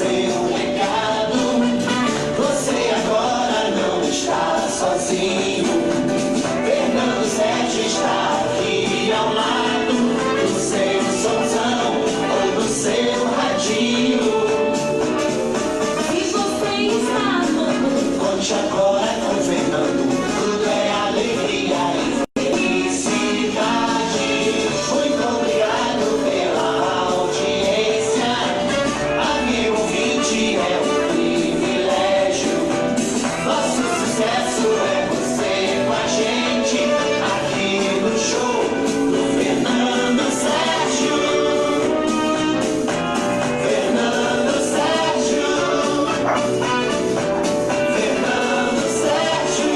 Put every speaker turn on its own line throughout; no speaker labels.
seu recado. Você agora não está sozinho. Fernando Sete está aqui ao lado do seu somzão ou do seu radinho. E você está amando. Conte agora com Fernando. Tudo é alegria e felicidade. Muito obrigado pela audiência. Amigo ouvinte, é um privilégio. Nosso sucesso é você com a gente aqui no show do Fernando Sérgio. Fernando Sérgio. Fernando Sérgio.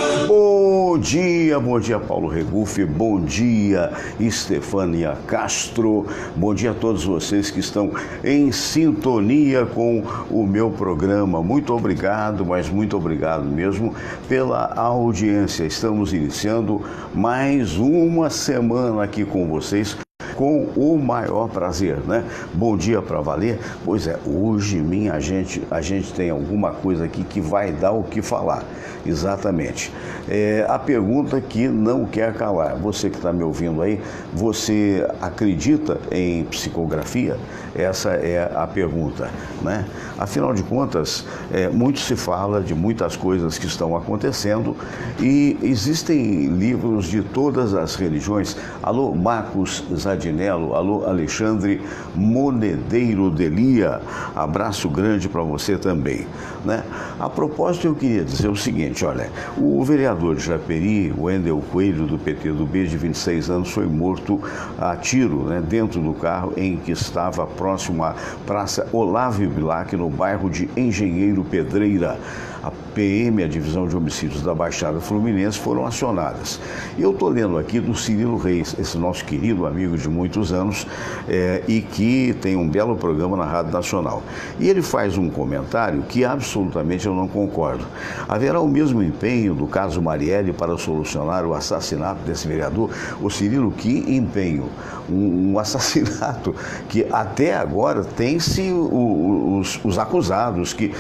Bom dia Paulo Regufe, bom dia Estefânia Castro, bom dia a todos vocês que estão em sintonia com o meu programa. Muito obrigado, mas muito obrigado mesmo pela audiência. Estamos iniciando mais uma semana aqui com vocês, com o maior prazer, né? Bom dia para valer. Pois é, hoje a gente tem alguma coisa aqui que vai dar o que falar. Exatamente. A pergunta que não quer calar. Você que está me ouvindo aí, você acredita em psicografia? Essa é a pergunta, né? Afinal de contas, muito se fala de muitas coisas que estão acontecendo e existem livros de todas as religiões. Alô, Marcos Zadinello, alô, Alexandre Monedeiro Delia, abraço grande para você também, né? A propósito, eu queria dizer o seguinte, olha, o vereador de Japeri, Wendel Coelho, do PTB, de 26 anos, foi morto a tiro, né, dentro do carro em que estava próximo à Praça Olávio Bilac, no bairro de Engenheiro Pedreira. A PM, a Divisão de Homicídios da Baixada Fluminense, foram acionadas. Eu estou lendo aqui do Cirilo Reis, esse nosso querido amigo de muitos anos, e que tem um belo programa na Rádio Nacional. E ele faz um comentário que absolutamente eu não concordo. Haverá o mesmo empenho do caso Marielle para solucionar o assassinato desse vereador? O Cirilo, que empenho? Um assassinato que até agora tem-se os acusados, que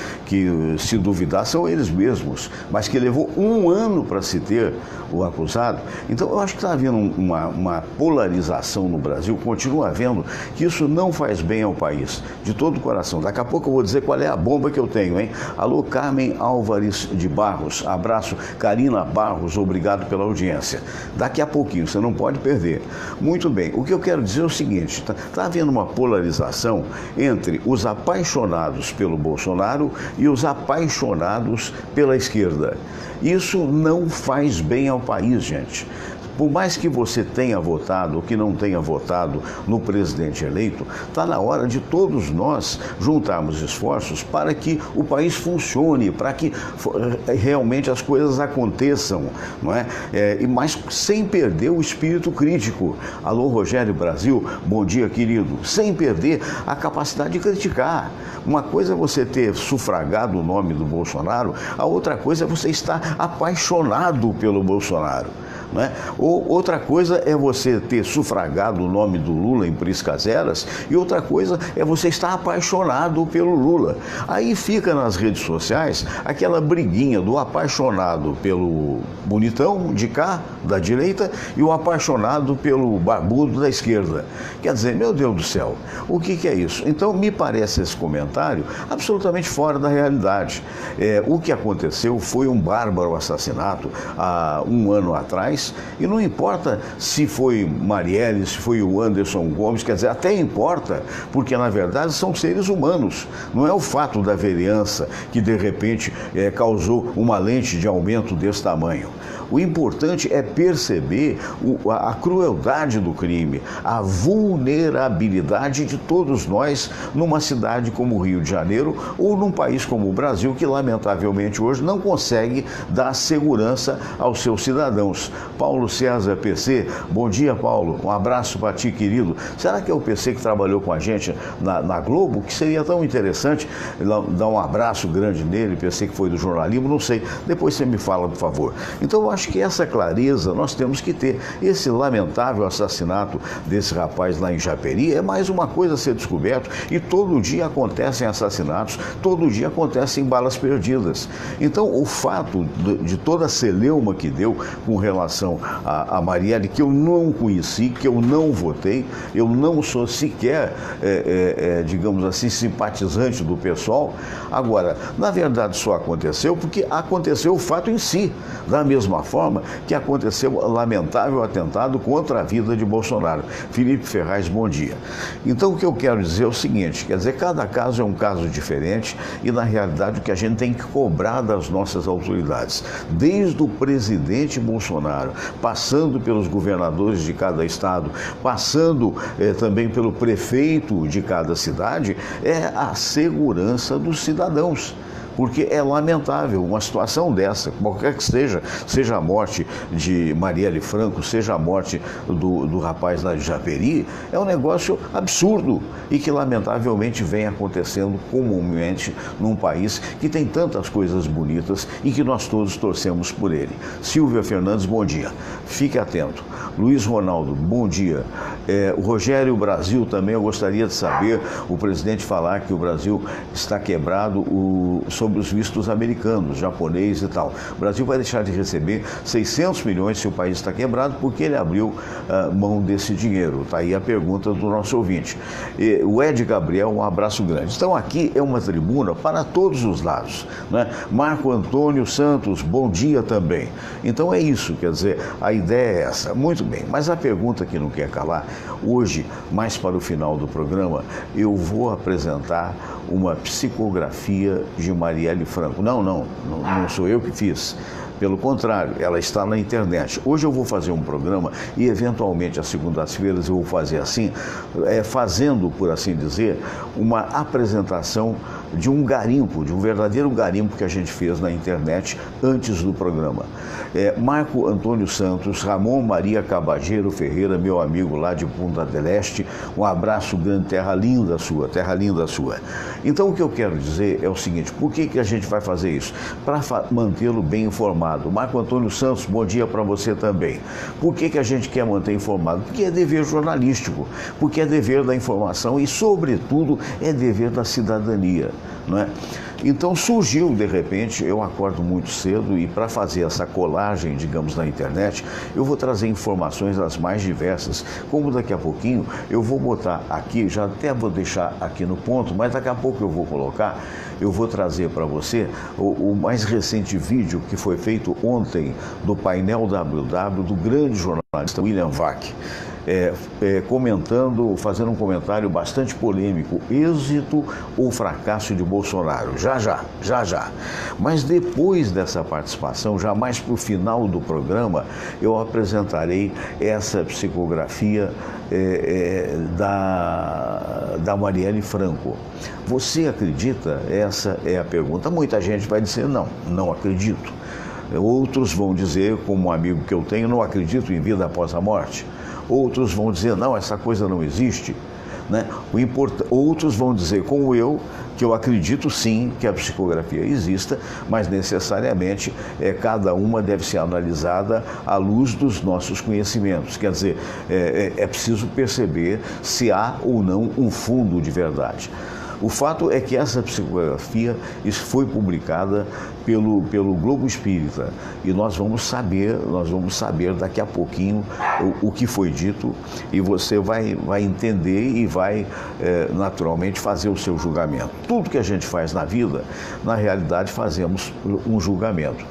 se duvidar são eles mesmos, mas que levou um ano para se ter o acusado. Então eu acho que está havendo uma polarização no Brasil, continua havendo, que isso não faz bem ao país, de todo o coração. Daqui a pouco eu vou dizer qual é a bomba que eu tenho, hein? Alô, Carmen Álvares de Barros, abraço. Karina Barros, obrigado pela audiência. Daqui a pouquinho, você não pode perder. Muito bem, o que eu quero dizer é o seguinte, está havendo uma polarização entre os apaixonados pelo Bolsonaro e os apaixonados pela esquerda. Isso não faz bem ao país, gente. Por mais que você tenha votado ou que não tenha votado no presidente eleito, está na hora de todos nós juntarmos esforços para que o país funcione, para que realmente as coisas aconteçam, não é? Mas sem perder o espírito crítico. Alô, Rogério Brasil, bom dia, querido. Sem perder a capacidade de criticar. Uma coisa é você ter sufragado o nome do Bolsonaro, a outra coisa é você estar apaixonado pelo Bolsonaro. Né? Outra coisa é você ter sufragado o nome do Lula em Priscas Eras e outra coisa é você estar apaixonado pelo Lula. Aí fica nas redes sociais aquela briguinha do apaixonado pelo bonitão de cá, da direita, e o apaixonado pelo barbudo da esquerda. Quer dizer, meu Deus do céu, o que é isso? Então me parece esse comentário absolutamente fora da realidade. O que aconteceu foi um bárbaro assassinato há um ano atrás. E não importa se foi Marielle, se foi o Anderson Gomes, quer dizer, até importa, porque na verdade são seres humanos. Não é o fato da vereança que de repente causou uma lente de aumento desse tamanho. O importante é perceber a crueldade do crime, a vulnerabilidade de todos nós numa cidade como o Rio de Janeiro ou num país como o Brasil, que lamentavelmente hoje não consegue dar segurança aos seus cidadãos. Paulo César, PC, bom dia, Paulo, um abraço para ti, querido. Será que é o PC que trabalhou com a gente na Globo? Que seria tão interessante dar um abraço grande nele, PC que foi do jornalismo, não sei, depois você me fala, por favor. Então eu acho acho que essa clareza nós temos que ter. Esse lamentável assassinato desse rapaz lá em Japeri é mais uma coisa a ser descoberto, e todo dia acontecem assassinatos, todo dia acontecem balas perdidas. Então, o fato de toda a celeuma que deu com relação a Marielle, que eu não conheci, que eu não votei, eu não sou sequer, digamos assim, simpatizante do PSOL. Agora, na verdade, só aconteceu porque aconteceu o fato em si, da mesma forma que aconteceu o lamentável atentado contra a vida de Bolsonaro. Felipe Ferraz, bom dia. Então, o que eu quero dizer é o seguinte, quer dizer, cada caso é um caso diferente e, na realidade, o que a gente tem que cobrar das nossas autoridades, desde o presidente Bolsonaro, passando pelos governadores de cada estado, passando também pelo prefeito de cada cidade, é a segurança dos cidadãos. Porque é lamentável uma situação dessa, qualquer que seja a morte de Marielle Franco, seja a morte do rapaz lá de Japeri, é um negócio absurdo e que lamentavelmente vem acontecendo comumente num país que tem tantas coisas bonitas e que nós todos torcemos por ele. Silvia Fernandes, bom dia. Fique atento. Luiz Ronaldo, bom dia. O Rogério Brasil também, eu gostaria de saber, o presidente falar que o Brasil está quebrado sobre os vistos americanos, japonês e tal. O Brasil vai deixar de receber 600 milhões se o país está quebrado, porque ele abriu mão desse dinheiro. Está aí a pergunta do nosso ouvinte. O Ed Gabriel, um abraço grande. Então aqui é uma tribuna para todos os lados, né? Marco Antônio Santos, bom dia também. Então é isso, quer dizer, a ideia é essa. Muito bem, mas a pergunta que não quer calar, hoje, mais para o final do programa, eu vou apresentar uma psicografia de Marielle Franco. Não sou eu que fiz. Pelo contrário, ela está na internet. Hoje eu vou fazer um programa e, eventualmente, às segundas-feiras eu vou fazer assim, fazendo, por assim dizer, uma apresentação de um garimpo, de um verdadeiro garimpo que a gente fez na internet antes do programa. Marco Antônio Santos, Ramon Maria Cabageiro Ferreira, meu amigo lá de Punta del Este, um abraço grande, terra linda sua, terra linda sua. Então o que eu quero dizer é o seguinte, por que a gente vai fazer isso? Para mantê-lo bem informado. Marco Antônio Santos, bom dia para você também. Por que a gente quer manter informado? Porque é dever jornalístico, porque é dever da informação e, sobretudo, é dever da cidadania, não é? Então surgiu, de repente, eu acordo muito cedo e para fazer essa colagem, digamos, na internet, eu vou trazer informações das mais diversas, como daqui a pouquinho eu vou botar aqui, já até vou deixar aqui no ponto, mas daqui a pouco eu vou colocar, eu vou trazer para você o mais recente vídeo que foi feito ontem do painel WW do grande jornalista William Vac. Comentando, fazendo um comentário bastante polêmico, êxito ou fracasso de Bolsonaro, já. Mas depois dessa participação, já mais para o final do programa, eu apresentarei essa psicografia da Marielle Franco. Você acredita? Essa é a pergunta. Muita gente vai dizer não acredito. Outros vão dizer, como um amigo que eu tenho, não acredito em vida após a morte. Outros vão dizer, não, essa coisa não existe, né? Outros vão dizer, como eu, que eu acredito sim que a psicografia exista, mas necessariamente cada uma deve ser analisada à luz dos nossos conhecimentos. Quer dizer, é preciso perceber se há ou não um fundo de verdade. O fato é que essa psicografia foi publicada pelo Globo Espírita e nós vamos saber daqui a pouquinho o que foi dito e você vai entender e vai naturalmente fazer o seu julgamento. Tudo que a gente faz na vida, na realidade fazemos um julgamento.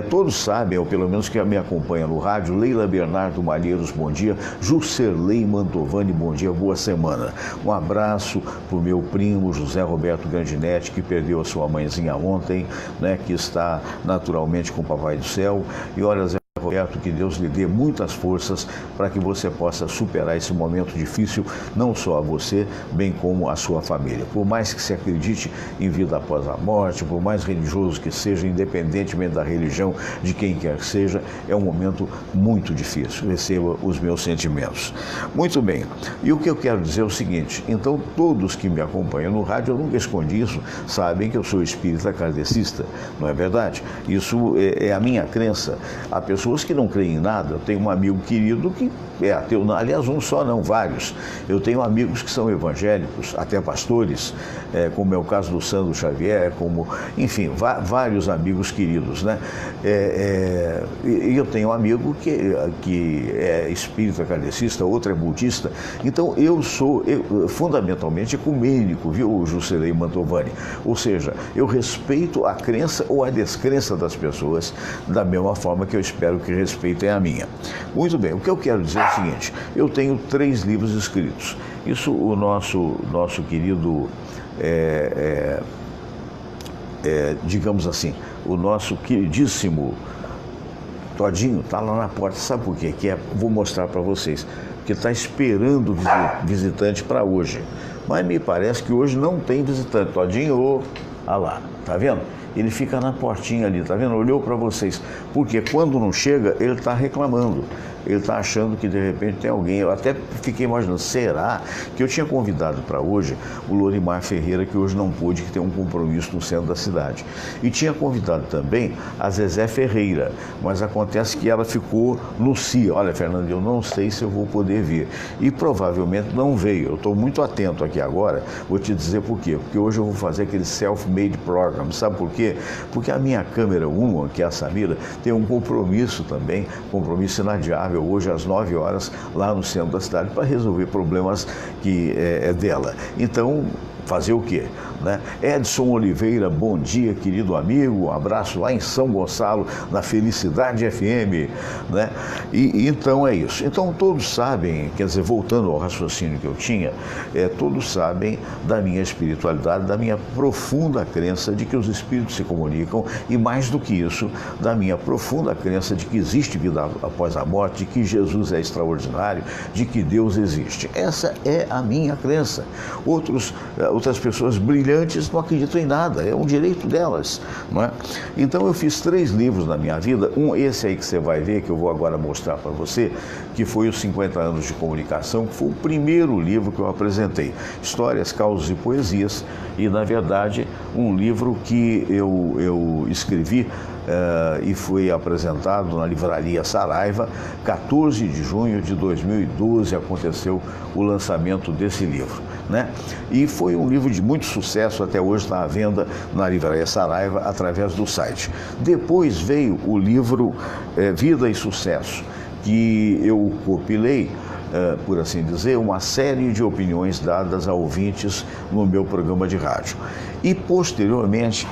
Todos sabem, ou pelo menos que me acompanha no rádio, Leila Bernardo Malheiros, bom dia. Juscelei Mantovani, bom dia, boa semana. Um abraço para o meu primo José Roberto Grandinetti, que perdeu a sua mãezinha ontem, né, que está naturalmente com o Papai do Céu. E olha, Zé Roberto, que Deus lhe dê muitas forças para que você possa superar esse momento difícil, não só a você, bem como a sua família. Por mais que se acredite em vida após a morte, por mais religioso que seja, independentemente da religião de quem quer que seja, é um momento muito difícil. Receba os meus sentimentos. Muito bem. E o que eu quero dizer é o seguinte: então, todos que me acompanham no rádio, eu nunca escondi isso, sabem que eu sou espírita kardecista, não é verdade? Isso é a minha crença. Há pessoas que não creem em nada. Eu tenho um amigo querido que é ateu, aliás, um só não, vários. Eu tenho amigos que são evangélicos, até pastores, como é o caso do Sandro Xavier, como, enfim, vários amigos queridos, né? E eu tenho um amigo que é espírita kardecista, outro é budista. Então, eu sou fundamentalmente ecumênico, viu, Juscelei Mantovani? Ou seja, eu respeito a crença ou a descrença das pessoas da mesma forma que eu espero que respeitem a minha. Muito bem, o que eu quero dizer é o seguinte: eu tenho 3 livros escritos. Isso o nosso querido, digamos assim, o nosso queridíssimo Todinho está lá na porta. Sabe por quê? Vou mostrar para vocês. Porque está esperando visitante para hoje. Mas me parece que hoje não tem visitante. Todinho, olha lá, tá vendo? Ele fica na portinha ali, tá vendo? Olhou para vocês. Porque quando não chega, ele está reclamando. Ele está achando que de repente tem alguém. Eu até fiquei imaginando, será que eu tinha convidado para hoje o Lorimar Ferreira, que hoje não pôde, que tem um compromisso no centro da cidade. E tinha convidado também a Zezé Ferreira, mas acontece que ela ficou no CIA. Olha, Fernando, eu não sei se eu vou poder vir. E provavelmente não veio. Eu estou muito atento aqui agora, vou te dizer por quê. Porque hoje eu vou fazer aquele self-made program. Sabe por quê? Porque a minha câmera 1, que é a Samira, tem um compromisso também, compromisso inadiável, hoje às 9 horas, lá no centro da cidade, para resolver problemas que é dela. Então, fazer o quê? Né? Edson Oliveira, bom dia, querido amigo, um abraço lá em São Gonçalo, na Felicidade FM, né? E então é isso. Então todos sabem, quer dizer, voltando ao raciocínio que eu tinha, todos sabem da minha espiritualidade, da minha profunda crença de que os espíritos se comunicam e, mais do que isso, da minha profunda crença de que existe vida após a morte, de que Jesus é extraordinário, de que Deus existe. Essa é a minha crença. Outras pessoas brilhantes não acreditam em nada, é um direito delas, não é? Então eu fiz 3 livros na minha vida, esse aí que você vai ver, que eu vou agora mostrar para você, que foi os 50 anos de comunicação, que foi o primeiro livro que eu apresentei, Histórias, Causos e Poesias, e na verdade um livro que eu escrevi e foi apresentado na Livraria Saraiva. 14 de junho de 2012 aconteceu o lançamento desse livro, né? E foi um livro de muito sucesso, até hoje está à venda na Livraria Saraiva através do site. Depois veio o livro Vida e Sucesso, que eu compilei, por assim dizer, uma série de opiniões dadas a ouvintes no meu programa de rádio. E, posteriormente,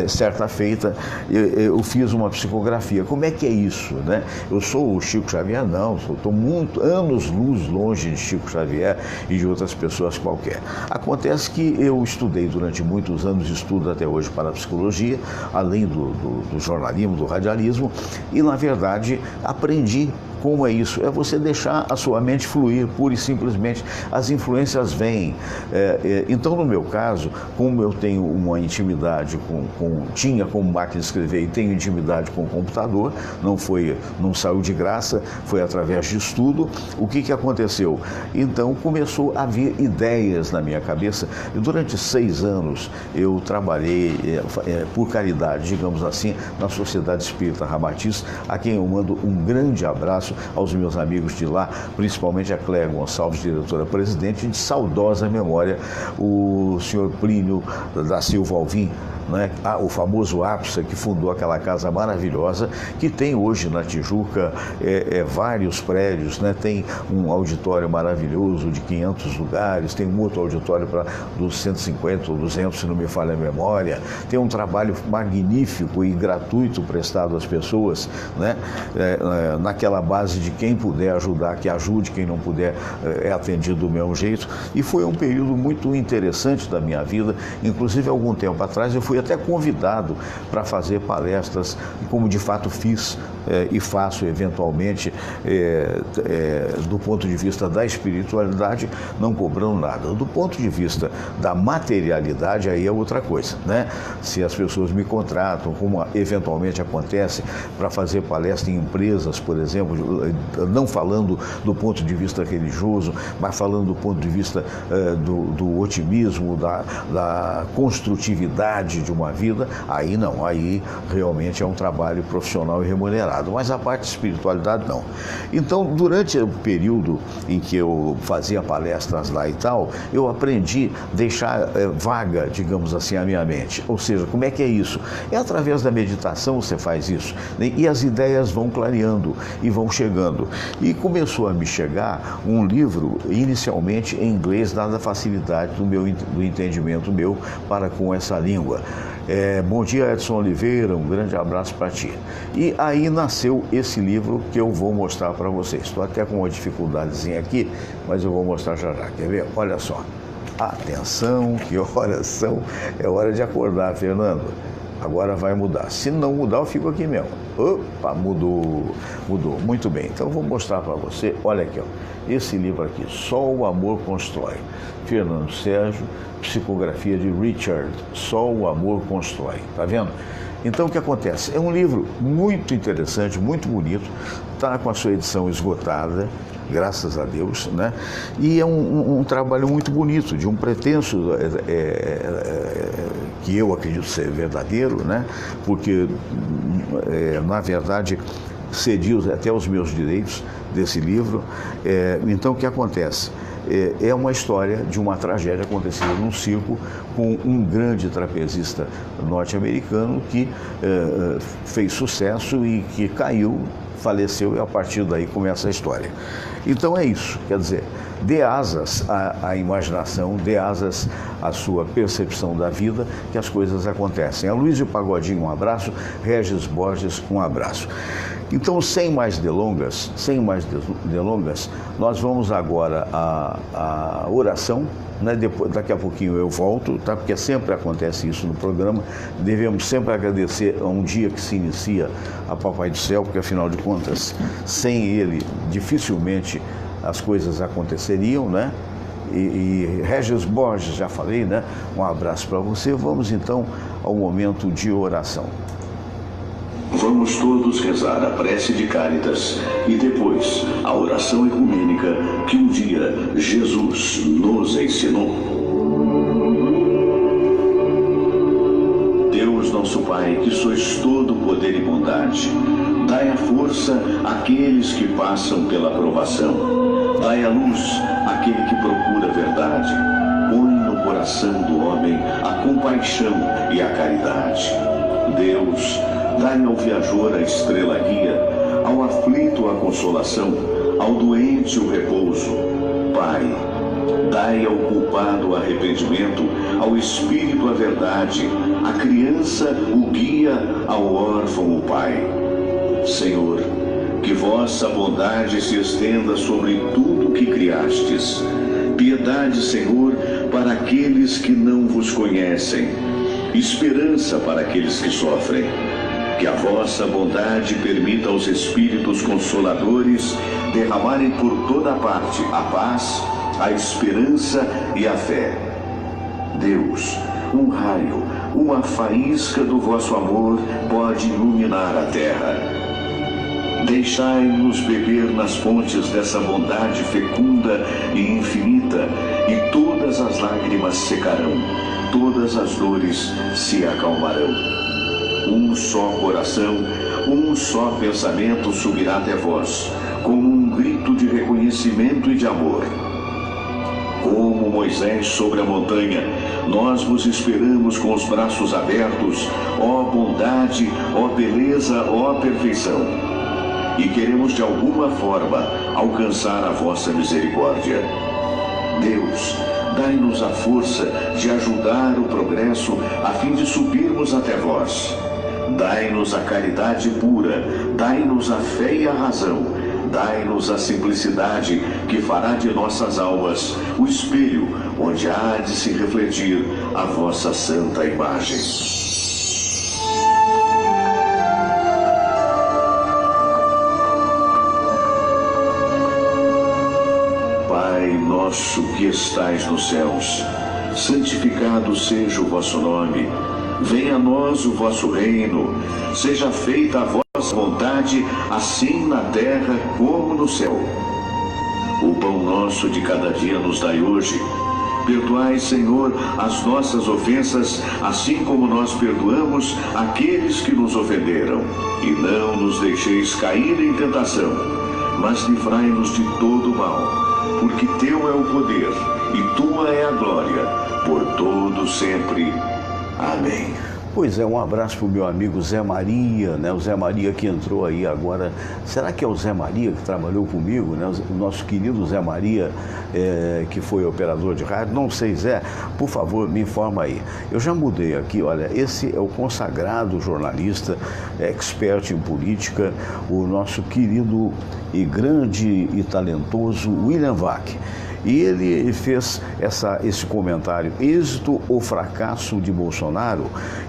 certa feita, eu fiz uma psicografia. Como é que é isso, né? Eu sou o Chico Xavier? Não, estou anos-luz longe de Chico Xavier e de outras pessoas qualquer. Acontece que eu estudei durante muitos anos, estudo até hoje para a psicologia, além do jornalismo, do radialismo, e, na verdade, aprendi. Como é isso? É você deixar a sua mente fluir, pura e simplesmente. As influências vêm. Então, no meu caso, como eu tenho uma intimidade tinha como máquina de escrever e tenho intimidade com o computador, não saiu de graça, foi através de estudo. O que aconteceu? Então, começou a vir ideias na minha cabeça. E durante 6 anos, eu trabalhei por caridade, digamos assim, na Sociedade Espírita Ramatiz, a quem eu mando um grande abraço, aos meus amigos de lá, principalmente a Cléia Gonçalves, diretora-presidente, de saudosa memória, o senhor Plínio da Silva Alvim, né? O famoso APSA, que fundou aquela casa maravilhosa, que tem hoje na Tijuca vários prédios, né? Tem um auditório maravilhoso de 500 lugares, tem um outro auditório para dos 150 ou 200, se não me falha a memória, tem um trabalho magnífico e gratuito prestado às pessoas, né? Naquela base de quem puder ajudar, que ajude, quem não puder é atendido do mesmo jeito. E foi um período muito interessante da minha vida. Inclusive, algum tempo atrás eu fui fui até convidado para fazer palestras, como de fato fiz e faço eventualmente, do ponto de vista da espiritualidade, não cobrando nada. Do ponto de vista da materialidade, aí é outra coisa, né? Se as pessoas me contratam, como eventualmente acontece, para fazer palestra em empresas, por exemplo, não falando do ponto de vista religioso, mas falando do ponto de vista do otimismo, da construtividade de uma vida, aí não, aí realmente é um trabalho profissional e remunerado, mas a parte de espiritualidade não. Então, durante o período em que eu fazia palestras lá e tal, eu aprendi a deixar vaga, digamos assim, a minha mente. Ou seja, como é que é isso? É através da meditação você faz isso, né? E as ideias vão clareando e vão chegando. E começou a me chegar um livro, inicialmente em inglês, dada a facilidade do entendimento meu para com essa língua. Bom dia, Edson Oliveira, um grande abraço para ti. E aí nasceu esse livro que eu vou mostrar para vocês. Estou até com uma dificuldadezinha aqui, mas eu vou mostrar já já. Quer ver? Olha só. Atenção, que horas são? É hora de acordar, Fernando. Agora vai mudar. Se não mudar, eu fico aqui mesmo. Opa, mudou. Muito bem. Então eu vou mostrar para você. Olha aqui, ó. Esse livro aqui, Só o Amor Constrói. Fernando Sérgio, psicografia de Richard. Só o Amor Constrói. Tá vendo? Então o que acontece? É um livro muito interessante, muito bonito. Está com a sua edição esgotada, graças a Deus, né? E é um trabalho muito bonito, de um pretenso que eu acredito ser verdadeiro, né? Porque, na verdade, cedi até os meus direitos desse livro. Então, o que acontece? É uma história de uma tragédia acontecida num circo com um grande trapezista norte-americano que fez sucesso e que caiu, faleceu, e a partir daí começa a história. Então é isso, quer dizer, dê asas à imaginação, dê asas à sua percepção da vida, que as coisas acontecem. A Luísio Pagodinho, um abraço. Regis Borges, um abraço. Então, sem mais delongas, nós vamos agora à oração, né? Daqui a pouquinho eu volto, tá? Porque sempre acontece isso no programa. Devemos sempre agradecer a um dia que se inicia a Papai do Céu, porque afinal de contas, sem ele, dificilmente as coisas aconteceriam, né? E Regis Borges, já falei, né? Um abraço para você. Vamos então ao momento de oração.
Vamos todos rezar a prece de Cáritas e depois a oração ecumênica que um dia Jesus nos ensinou. Deus nosso Pai, que sois todo poder e bondade, dai a força àqueles que passam pela provação, dai a luz àquele que procura a verdade, põe no coração do homem a compaixão e a caridade. Deus, dai ao viajor a estrela guia, ao aflito a consolação, ao doente o repouso. Pai, dai ao culpado o arrependimento, ao espírito a verdade, à criança o guia, ao órfão o pai. Senhor, que vossa bondade se estenda sobre tudo que criastes. Piedade, Senhor, para aqueles que não vos conhecem. Esperança para aqueles que sofrem. Que a vossa bondade permita aos Espíritos Consoladores derramarem por toda parte a paz, a esperança e a fé. Deus, um raio, uma faísca do vosso amor pode iluminar a terra. Deixai-nos beber nas fontes dessa bondade fecunda e infinita, e todas as lágrimas secarão, todas as dores se acalmarão. Um só coração, um só pensamento subirá até vós, como um grito de reconhecimento e de amor. Como Moisés sobre a montanha, nós vos esperamos com os braços abertos, ó bondade, ó beleza, ó perfeição. E queremos de alguma forma alcançar a vossa misericórdia. Deus, dai-nos a força de ajudar o progresso a fim de subirmos até vós. Dai-nos a caridade pura, dai-nos a fé e a razão, Dai-nos a simplicidade que fará de nossas almas o espelho onde há de se refletir a vossa santa imagem. Pai nosso que estais nos céus, santificado seja o vosso nome. Venha a nós o vosso reino. Seja feita a vossa vontade, assim na terra como no céu. O pão nosso de cada dia nos dai hoje. Perdoai, Senhor, as nossas ofensas, assim como nós perdoamos aqueles que nos ofenderam. E não nos deixeis cair em tentação, mas livrai-nos de todo mal. Porque teu é o poder e tua é a glória, por todo sempre. Amém.
Pois é, um abraço para o meu amigo Zé Maria, né? O Zé Maria que entrou aí agora. Será que é o Zé Maria que trabalhou comigo, né? O nosso querido Zé Maria, que foi operador de rádio? Não sei, Zé, por favor, me informa aí. Eu já mudei aqui, olha, esse é o consagrado jornalista, expert em política, o nosso querido e grande e talentoso William Vac. E ele fez esse comentário, êxito ou fracasso de Bolsonaro,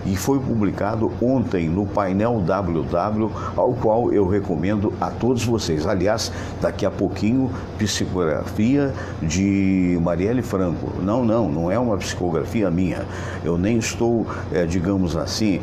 e foi publicado ontem no painel WW, ao qual eu recomendo a todos vocês. Aliás, daqui a pouquinho, psicografia de Marielle Franco. Não é uma psicografia minha. Eu nem estou, digamos assim,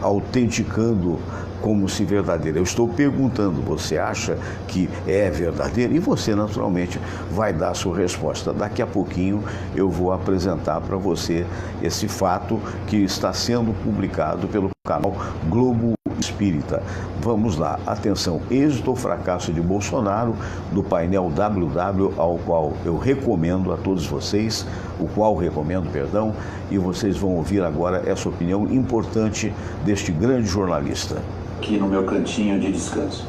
autenticando como se verdadeira. Eu estou perguntando, você acha que é verdadeiro? E você, naturalmente, vai dar a sua resposta. Daqui a pouquinho eu vou apresentar para você esse fato que está sendo publicado pelo canal Globo Espírita. Vamos lá, atenção, êxito ou fracasso de Bolsonaro, do painel WW, ao qual eu recomendo a todos vocês, e vocês vão ouvir agora essa opinião importante deste grande jornalista.
Aqui no meu cantinho de descanso.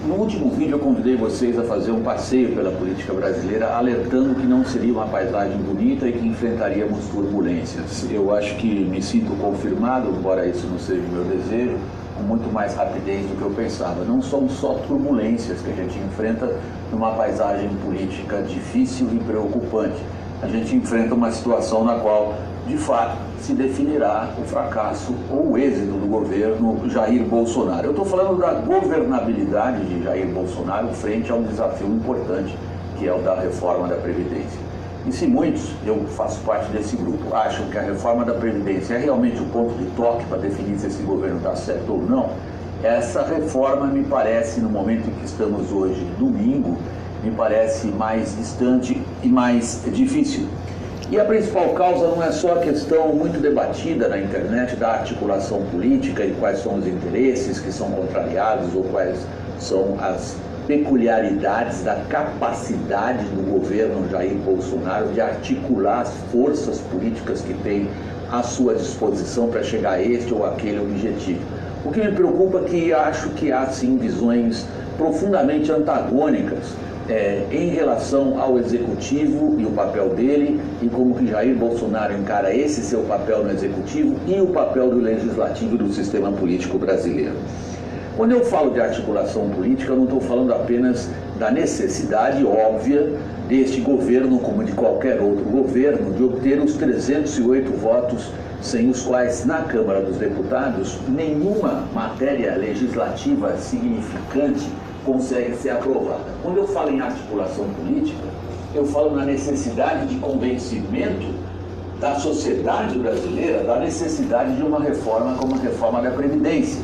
No último vídeo eu convidei vocês a fazer um passeio pela política brasileira, alertando que não seria uma paisagem bonita e que enfrentaríamos turbulências. Eu acho que me sinto confirmado, embora isso não seja o meu desejo, com muito mais rapidez do que eu pensava. Não são só turbulências que a gente enfrenta numa paisagem política difícil e preocupante. A gente enfrenta uma situação na qual, de fato, se definirá o fracasso ou o êxito do governo Jair Bolsonaro. Eu estou falando da governabilidade de Jair Bolsonaro frente a um desafio importante, que é o da reforma da Previdência. E se muitos, eu faço parte desse grupo, acham que a reforma da Previdência é realmente o ponto de toque para definir se esse governo está certo ou não, essa reforma me parece, no momento em que estamos hoje, domingo, me parece mais distante e mais difícil. E a principal causa não é só a questão muito debatida na internet da articulação política e quais são os interesses que são contrariados ou quais são as peculiaridades da capacidade do governo Jair Bolsonaro de articular as forças políticas que tem à sua disposição para chegar a este ou aquele objetivo. O que me preocupa é que acho que há sim visões profundamente antagônicas em relação ao executivo e o papel dele, e como que Jair Bolsonaro encara esse seu papel no executivo e o papel do legislativo e do sistema político brasileiro. Quando eu falo de articulação política, eu não estou falando apenas da necessidade óbvia deste governo, como de qualquer outro governo, de obter os 308 votos sem os quais, na Câmara dos Deputados, nenhuma matéria legislativa significante consegue ser aprovada. Quando eu falo em articulação política, eu falo na necessidade de convencimento da sociedade brasileira da necessidade de uma reforma como a reforma da Previdência,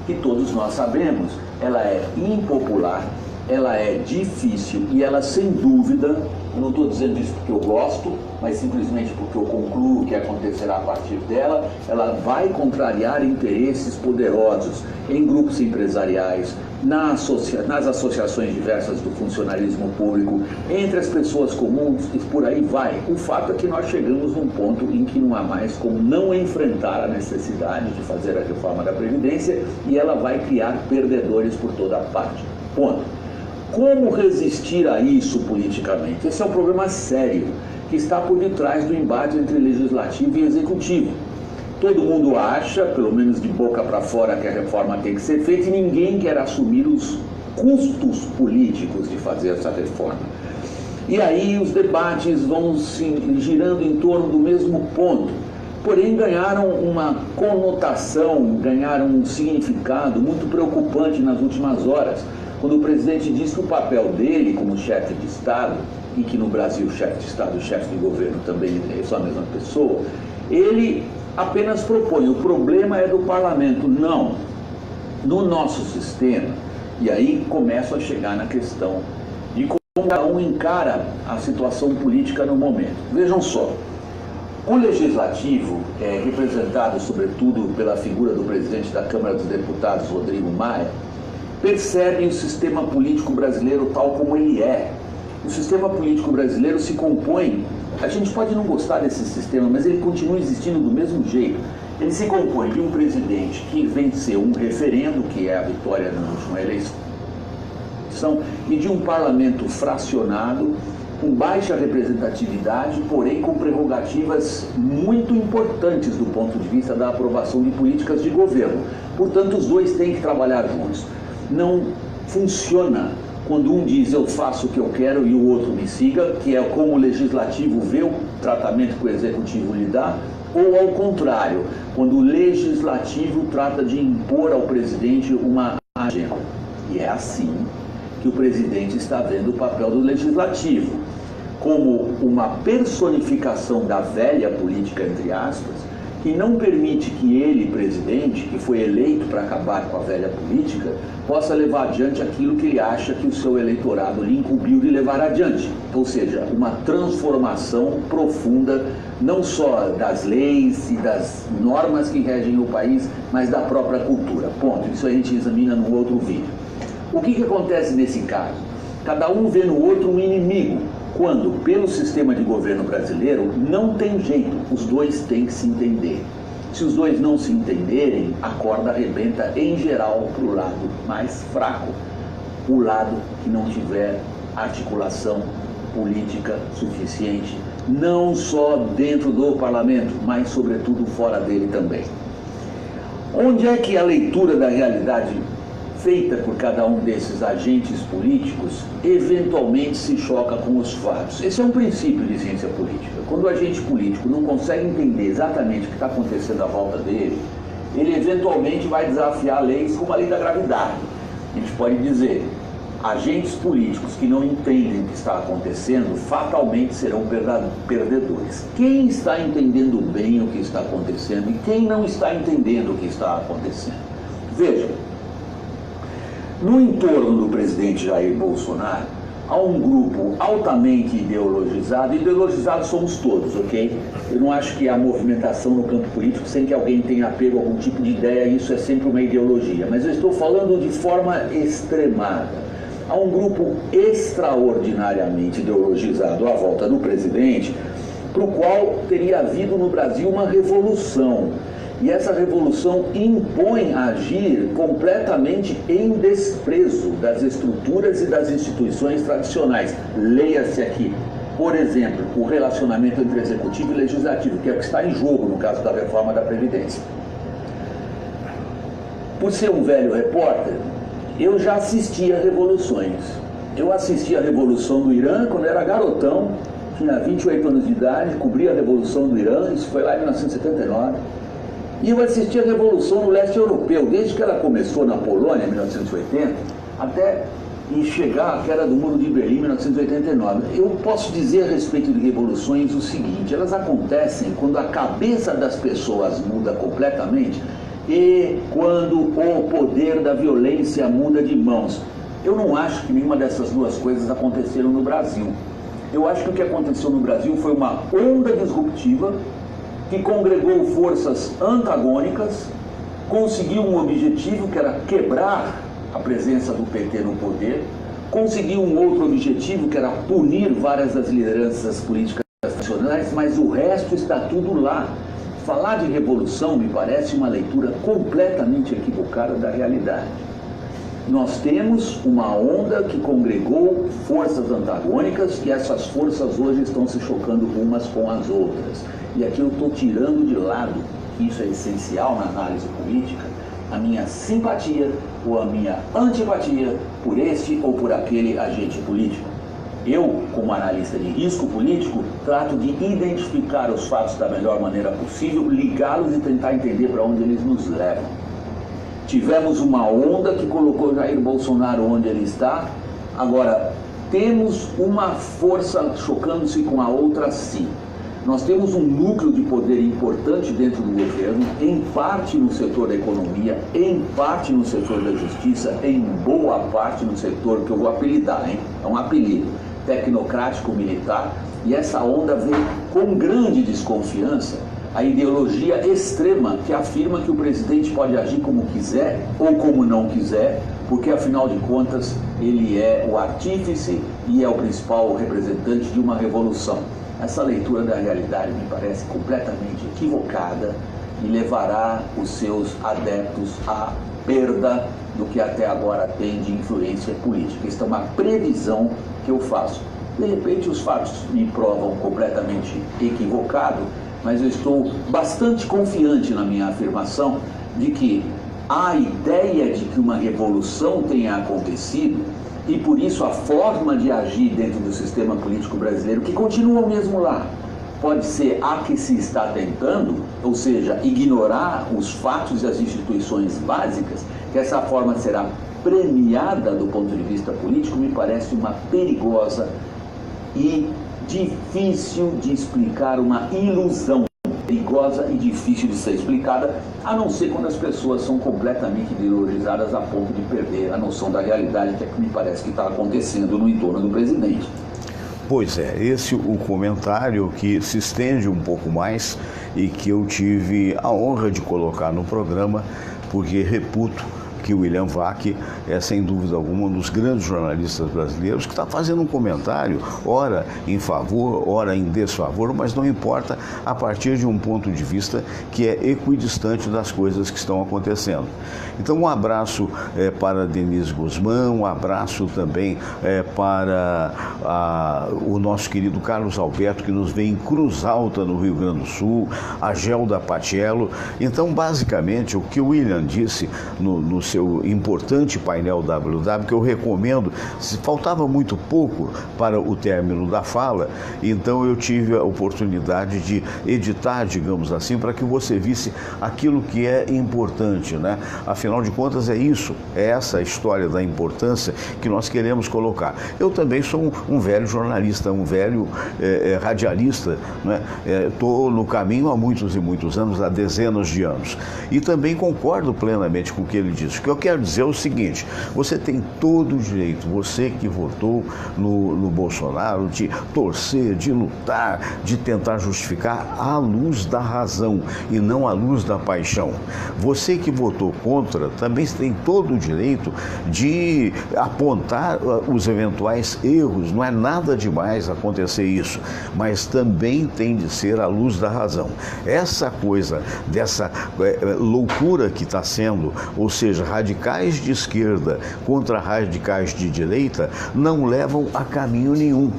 que todos nós sabemos, ela é impopular, ela é difícil e ela, sem dúvida, eu não estou dizendo isso porque eu gosto, mas simplesmente porque eu concluo o que acontecerá a partir dela, ela vai contrariar interesses poderosos em grupos empresariais, nas associações diversas do funcionalismo público, entre as pessoas comuns e por aí vai. O fato é que nós chegamos num ponto em que não há mais como não enfrentar a necessidade de fazer a reforma da Previdência e ela vai criar perdedores por toda parte. Ponto. Como resistir a isso politicamente? Esse é um problema sério que está por detrás do embate entre legislativo e executivo. Todo mundo acha, pelo menos de boca para fora, que a reforma tem que ser feita e ninguém quer assumir os custos políticos de fazer essa reforma. E aí os debates vão se girando em torno do mesmo ponto, porém ganharam uma conotação, ganharam um significado muito preocupante nas últimas horas, quando o presidente diz que o papel dele como chefe de Estado, e que no Brasil chefe de Estado e chefe de governo também são a mesma pessoa, ele apenas propõe, o problema é do parlamento. Não. No nosso sistema, e aí começo a chegar na questão de como cada um encara a situação política no momento. Vejam só, o legislativo, representado sobretudo pela figura do presidente da Câmara dos Deputados, Rodrigo Maia, percebe o sistema político brasileiro tal como ele é. O sistema político brasileiro se compõe, a gente pode não gostar desse sistema, mas ele continua existindo do mesmo jeito. Ele se compõe de um presidente que venceu um referendo, que é a vitória na última eleição, e de um parlamento fracionado, com baixa representatividade, porém com prerrogativas muito importantes do ponto de vista da aprovação de políticas de governo. Portanto, os dois têm que trabalhar juntos. Não funciona quando um diz eu faço o que eu quero e o outro me siga, que é como o legislativo vê o tratamento que o executivo lhe dá, ou ao contrário, quando o legislativo trata de impor ao presidente uma agenda. E é assim que o presidente está vendo o papel do legislativo, como uma personificação da velha política, entre aspas, que não permite que ele, presidente, que foi eleito para acabar com a velha política, possa levar adiante aquilo que ele acha que o seu eleitorado lhe incumbiu de levar adiante. Ou seja, uma transformação profunda, não só das leis e das normas que regem o país, mas da própria cultura. Ponto. Isso a gente examina num outro vídeo. O que acontece nesse caso? Cada um vê no outro um inimigo, quando, pelo sistema de governo brasileiro, não tem jeito, os dois têm que se entender. Se os dois não se entenderem, a corda arrebenta em geral para o lado mais fraco, o lado que não tiver articulação política suficiente, não só dentro do parlamento, mas sobretudo fora dele também. Onde é que a leitura da realidade feita por cada um desses agentes políticos, eventualmente se choca com os fatos? Esse é um princípio de ciência política. Quando o agente político não consegue entender exatamente o que está acontecendo à volta dele, ele eventualmente vai desafiar leis como a lei da gravidade. A gente pode dizer, agentes políticos que não entendem o que está acontecendo, fatalmente serão perdedores. Quem está entendendo bem o que está acontecendo e quem não está entendendo o que está acontecendo? Vejam, no entorno do presidente Jair Bolsonaro, há um grupo altamente ideologizado. Ideologizados somos todos, ok? Eu não acho que há movimentação no campo político sem que alguém tenha apego a algum tipo de ideia, isso é sempre uma ideologia. Mas eu estou falando de forma extremada. Há um grupo extraordinariamente ideologizado à volta do presidente, para o qual teria havido no Brasil uma revolução. E essa revolução impõe agir completamente em desprezo das estruturas e das instituições tradicionais. Leia-se aqui, por exemplo, o relacionamento entre executivo e legislativo, que é o que está em jogo no caso da reforma da Previdência. Por ser um velho repórter, eu já assisti a revoluções. Eu assisti a Revolução do Irã quando era garotão, tinha 28 anos de idade, cobri a Revolução do Irã, isso foi lá em 1979. E eu assisti a Revolução no Leste Europeu, desde que ela começou na Polônia, em 1980, até chegar à queda do Muro de Berlim, em 1989. Eu posso dizer a respeito de revoluções o seguinte: elas acontecem quando a cabeça das pessoas muda completamente e quando o poder da violência muda de mãos. Eu não acho que nenhuma dessas duas coisas aconteceram no Brasil. Eu acho que o que aconteceu no Brasil foi uma onda disruptiva que congregou forças antagônicas, conseguiu um objetivo que era quebrar a presença do PT no poder, conseguiu um outro objetivo que era punir várias das lideranças políticas nacionais, mas o resto está tudo lá. Falar de revolução me parece uma leitura completamente equivocada da realidade. Nós temos uma onda que congregou forças antagônicas e essas forças hoje estão se chocando umas com as outras. E aqui eu estou tirando de lado, que isso é essencial na análise política, a minha simpatia ou a minha antipatia por este ou por aquele agente político. Eu, como analista de risco político, trato de identificar os fatos da melhor maneira possível, ligá-los e tentar entender para onde eles nos levam. Tivemos uma onda que colocou Jair Bolsonaro onde ele está. Agora, temos uma força chocando-se com a outra, sim. Nós temos um núcleo de poder importante dentro do governo, em parte no setor da economia, em parte no setor da justiça, em boa parte no setor que eu vou apelidar, hein? É um apelido, tecnocrático-militar, e essa onda vem com grande desconfiança a ideologia extrema que afirma que o presidente pode agir como quiser ou como não quiser, porque afinal de contas ele é o artífice e é o principal representante de uma revolução. Essa leitura da realidade me parece completamente equivocada e levará os seus adeptos à perda do que até agora tem de influência política. Isso é uma previsão que eu faço. De repente os fatos me provam completamente equivocado, mas eu estou bastante confiante na minha afirmação de que a ideia de que uma revolução tenha acontecido e por isso a forma de agir dentro do sistema político brasileiro, que continua mesmo lá, pode ser a que se está tentando, ou seja, ignorar os fatos e as instituições básicas, que essa forma será premiada do ponto de vista político, me parece uma perigosa e difícil de explicar, uma ilusão perigosa e difícil de ser explicada, a não ser quando as pessoas são completamente ideologizadas a ponto de perder a noção da realidade, que é que me parece que está acontecendo no entorno do presidente.
Pois é, esse o comentário que se estende um pouco mais e que eu tive a honra de colocar no programa, porque reputo que o William Vac é, sem dúvida alguma, um dos grandes jornalistas brasileiros que está fazendo um comentário, ora em favor, ora em desfavor, mas não importa, a partir de um ponto de vista que é equidistante das coisas que estão acontecendo. Então, um abraço para Denise Guzmán, um abraço também para o nosso querido Carlos Alberto, que nos vem em Cruz Alta, no Rio Grande do Sul, a Gelda Patiello. Então, basicamente, o que o William disse no seu importante painel WW, que eu recomendo, faltava muito pouco para o término da fala, então eu tive a oportunidade de editar, digamos assim, para que você visse aquilo que é importante, né? Afinal de contas é isso, é essa história da importância que nós queremos colocar. Eu também sou um velho jornalista, um velho radialista, né? Estou no caminho há muitos e muitos anos, há dezenas de anos, e também concordo plenamente com o que ele disse. O que eu quero dizer é o seguinte: você tem todo o direito, você que votou no Bolsonaro, de torcer, de lutar, de tentar justificar à luz da razão e não à luz da paixão. Você que votou contra também tem todo o direito de apontar os eventuais erros. Não é nada demais acontecer isso, mas também tem de ser à luz da razão. Essa coisa dessa loucura que está sendo, ou seja, radicais de esquerda contra radicais de direita, não levam a caminho nenhum.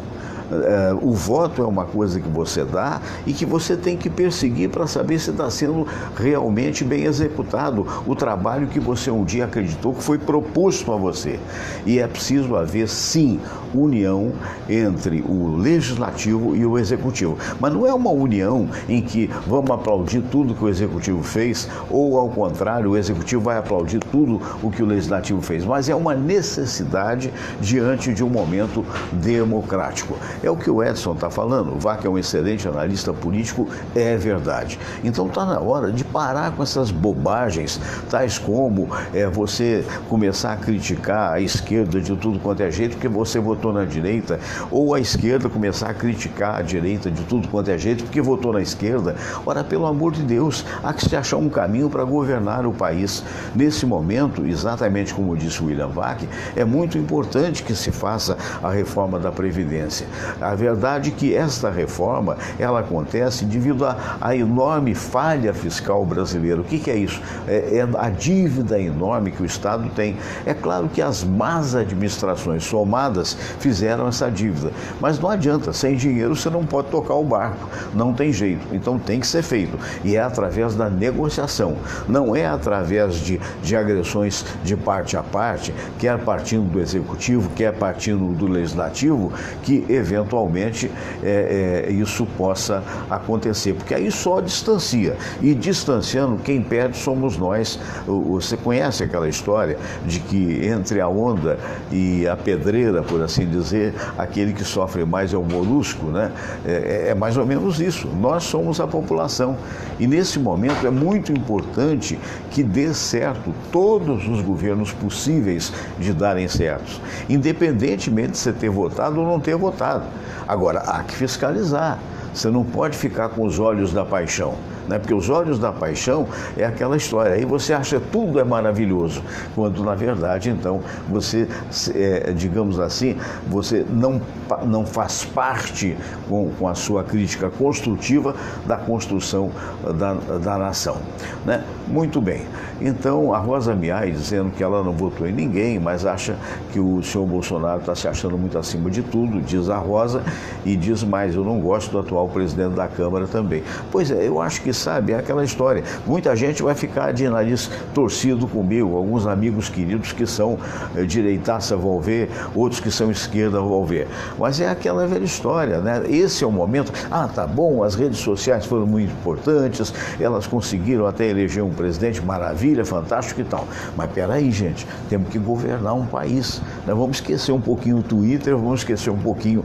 O voto é uma coisa que você dá e que você tem que perseguir para saber se está sendo realmente bem executado o trabalho que você um dia acreditou que foi proposto a você. E é preciso haver, sim, união entre o legislativo e o executivo. Mas não é uma união em que vamos aplaudir tudo que o executivo fez ou, ao contrário, o executivo vai aplaudir tudo o que o legislativo fez, mas é uma necessidade diante de um momento democrático. É o que o Edson está falando. O Vac é um excelente analista político, é verdade. Então está na hora de parar com essas bobagens, tais como você começar a criticar a esquerda de tudo quanto é jeito porque você votou na direita, ou a esquerda começar a criticar a direita de tudo quanto é jeito porque votou na esquerda. Ora, pelo amor de Deus, há que se achar um caminho para governar o país. Nesse momento, exatamente como disse o William Vac, é muito importante que se faça a reforma da Previdência. A verdade é que esta reforma, ela acontece devido à enorme falha fiscal brasileira. O que é isso? É a dívida enorme que o Estado tem. É claro que as más administrações somadas fizeram essa dívida, mas não adianta, sem dinheiro você não pode tocar o barco, não tem jeito, então tem que ser feito, e é através da negociação, não é através de agressões de parte a parte, quer partindo do Executivo, quer partindo do Legislativo, que eventualmente isso possa acontecer, porque aí só distancia, e distanciando, quem perde somos nós. Você conhece aquela história de que entre a onda e a pedreira, por assim dizer, aquele que sofre mais é o molusco, né? É mais ou menos isso. Nós somos a população. E nesse momento é muito importante que dê certo todos os governos possíveis de darem certos, independentemente de você ter votado ou não ter votado. Agora, há que fiscalizar. Você não pode ficar com os olhos da paixão, né? Porque os olhos da paixão é aquela história. Aí você acha que tudo é maravilhoso, quando na verdade, então, você, digamos assim, você não faz parte com a sua crítica construtiva da construção da nação, né? Muito bem. Então, a Rosa Miai dizendo que ela não votou em ninguém, mas acha que o senhor Bolsonaro está se achando muito acima de tudo, diz a Rosa, e diz mais, eu não gosto do atual presidente da Câmara também. Pois é, eu acho que, sabe, é aquela história. Muita gente vai ficar de nariz torcido comigo, alguns amigos queridos que são direitaça vão ver, outros que são esquerda vão ver. Mas é aquela velha história, né? Esse é o momento. Ah, tá bom, as redes sociais foram muito importantes, elas conseguiram até eleger um presidente, maravilha, fantástico e tal. Mas peraí, gente, temos que governar um país. Nós vamos esquecer um pouquinho o Twitter, vamos esquecer um pouquinho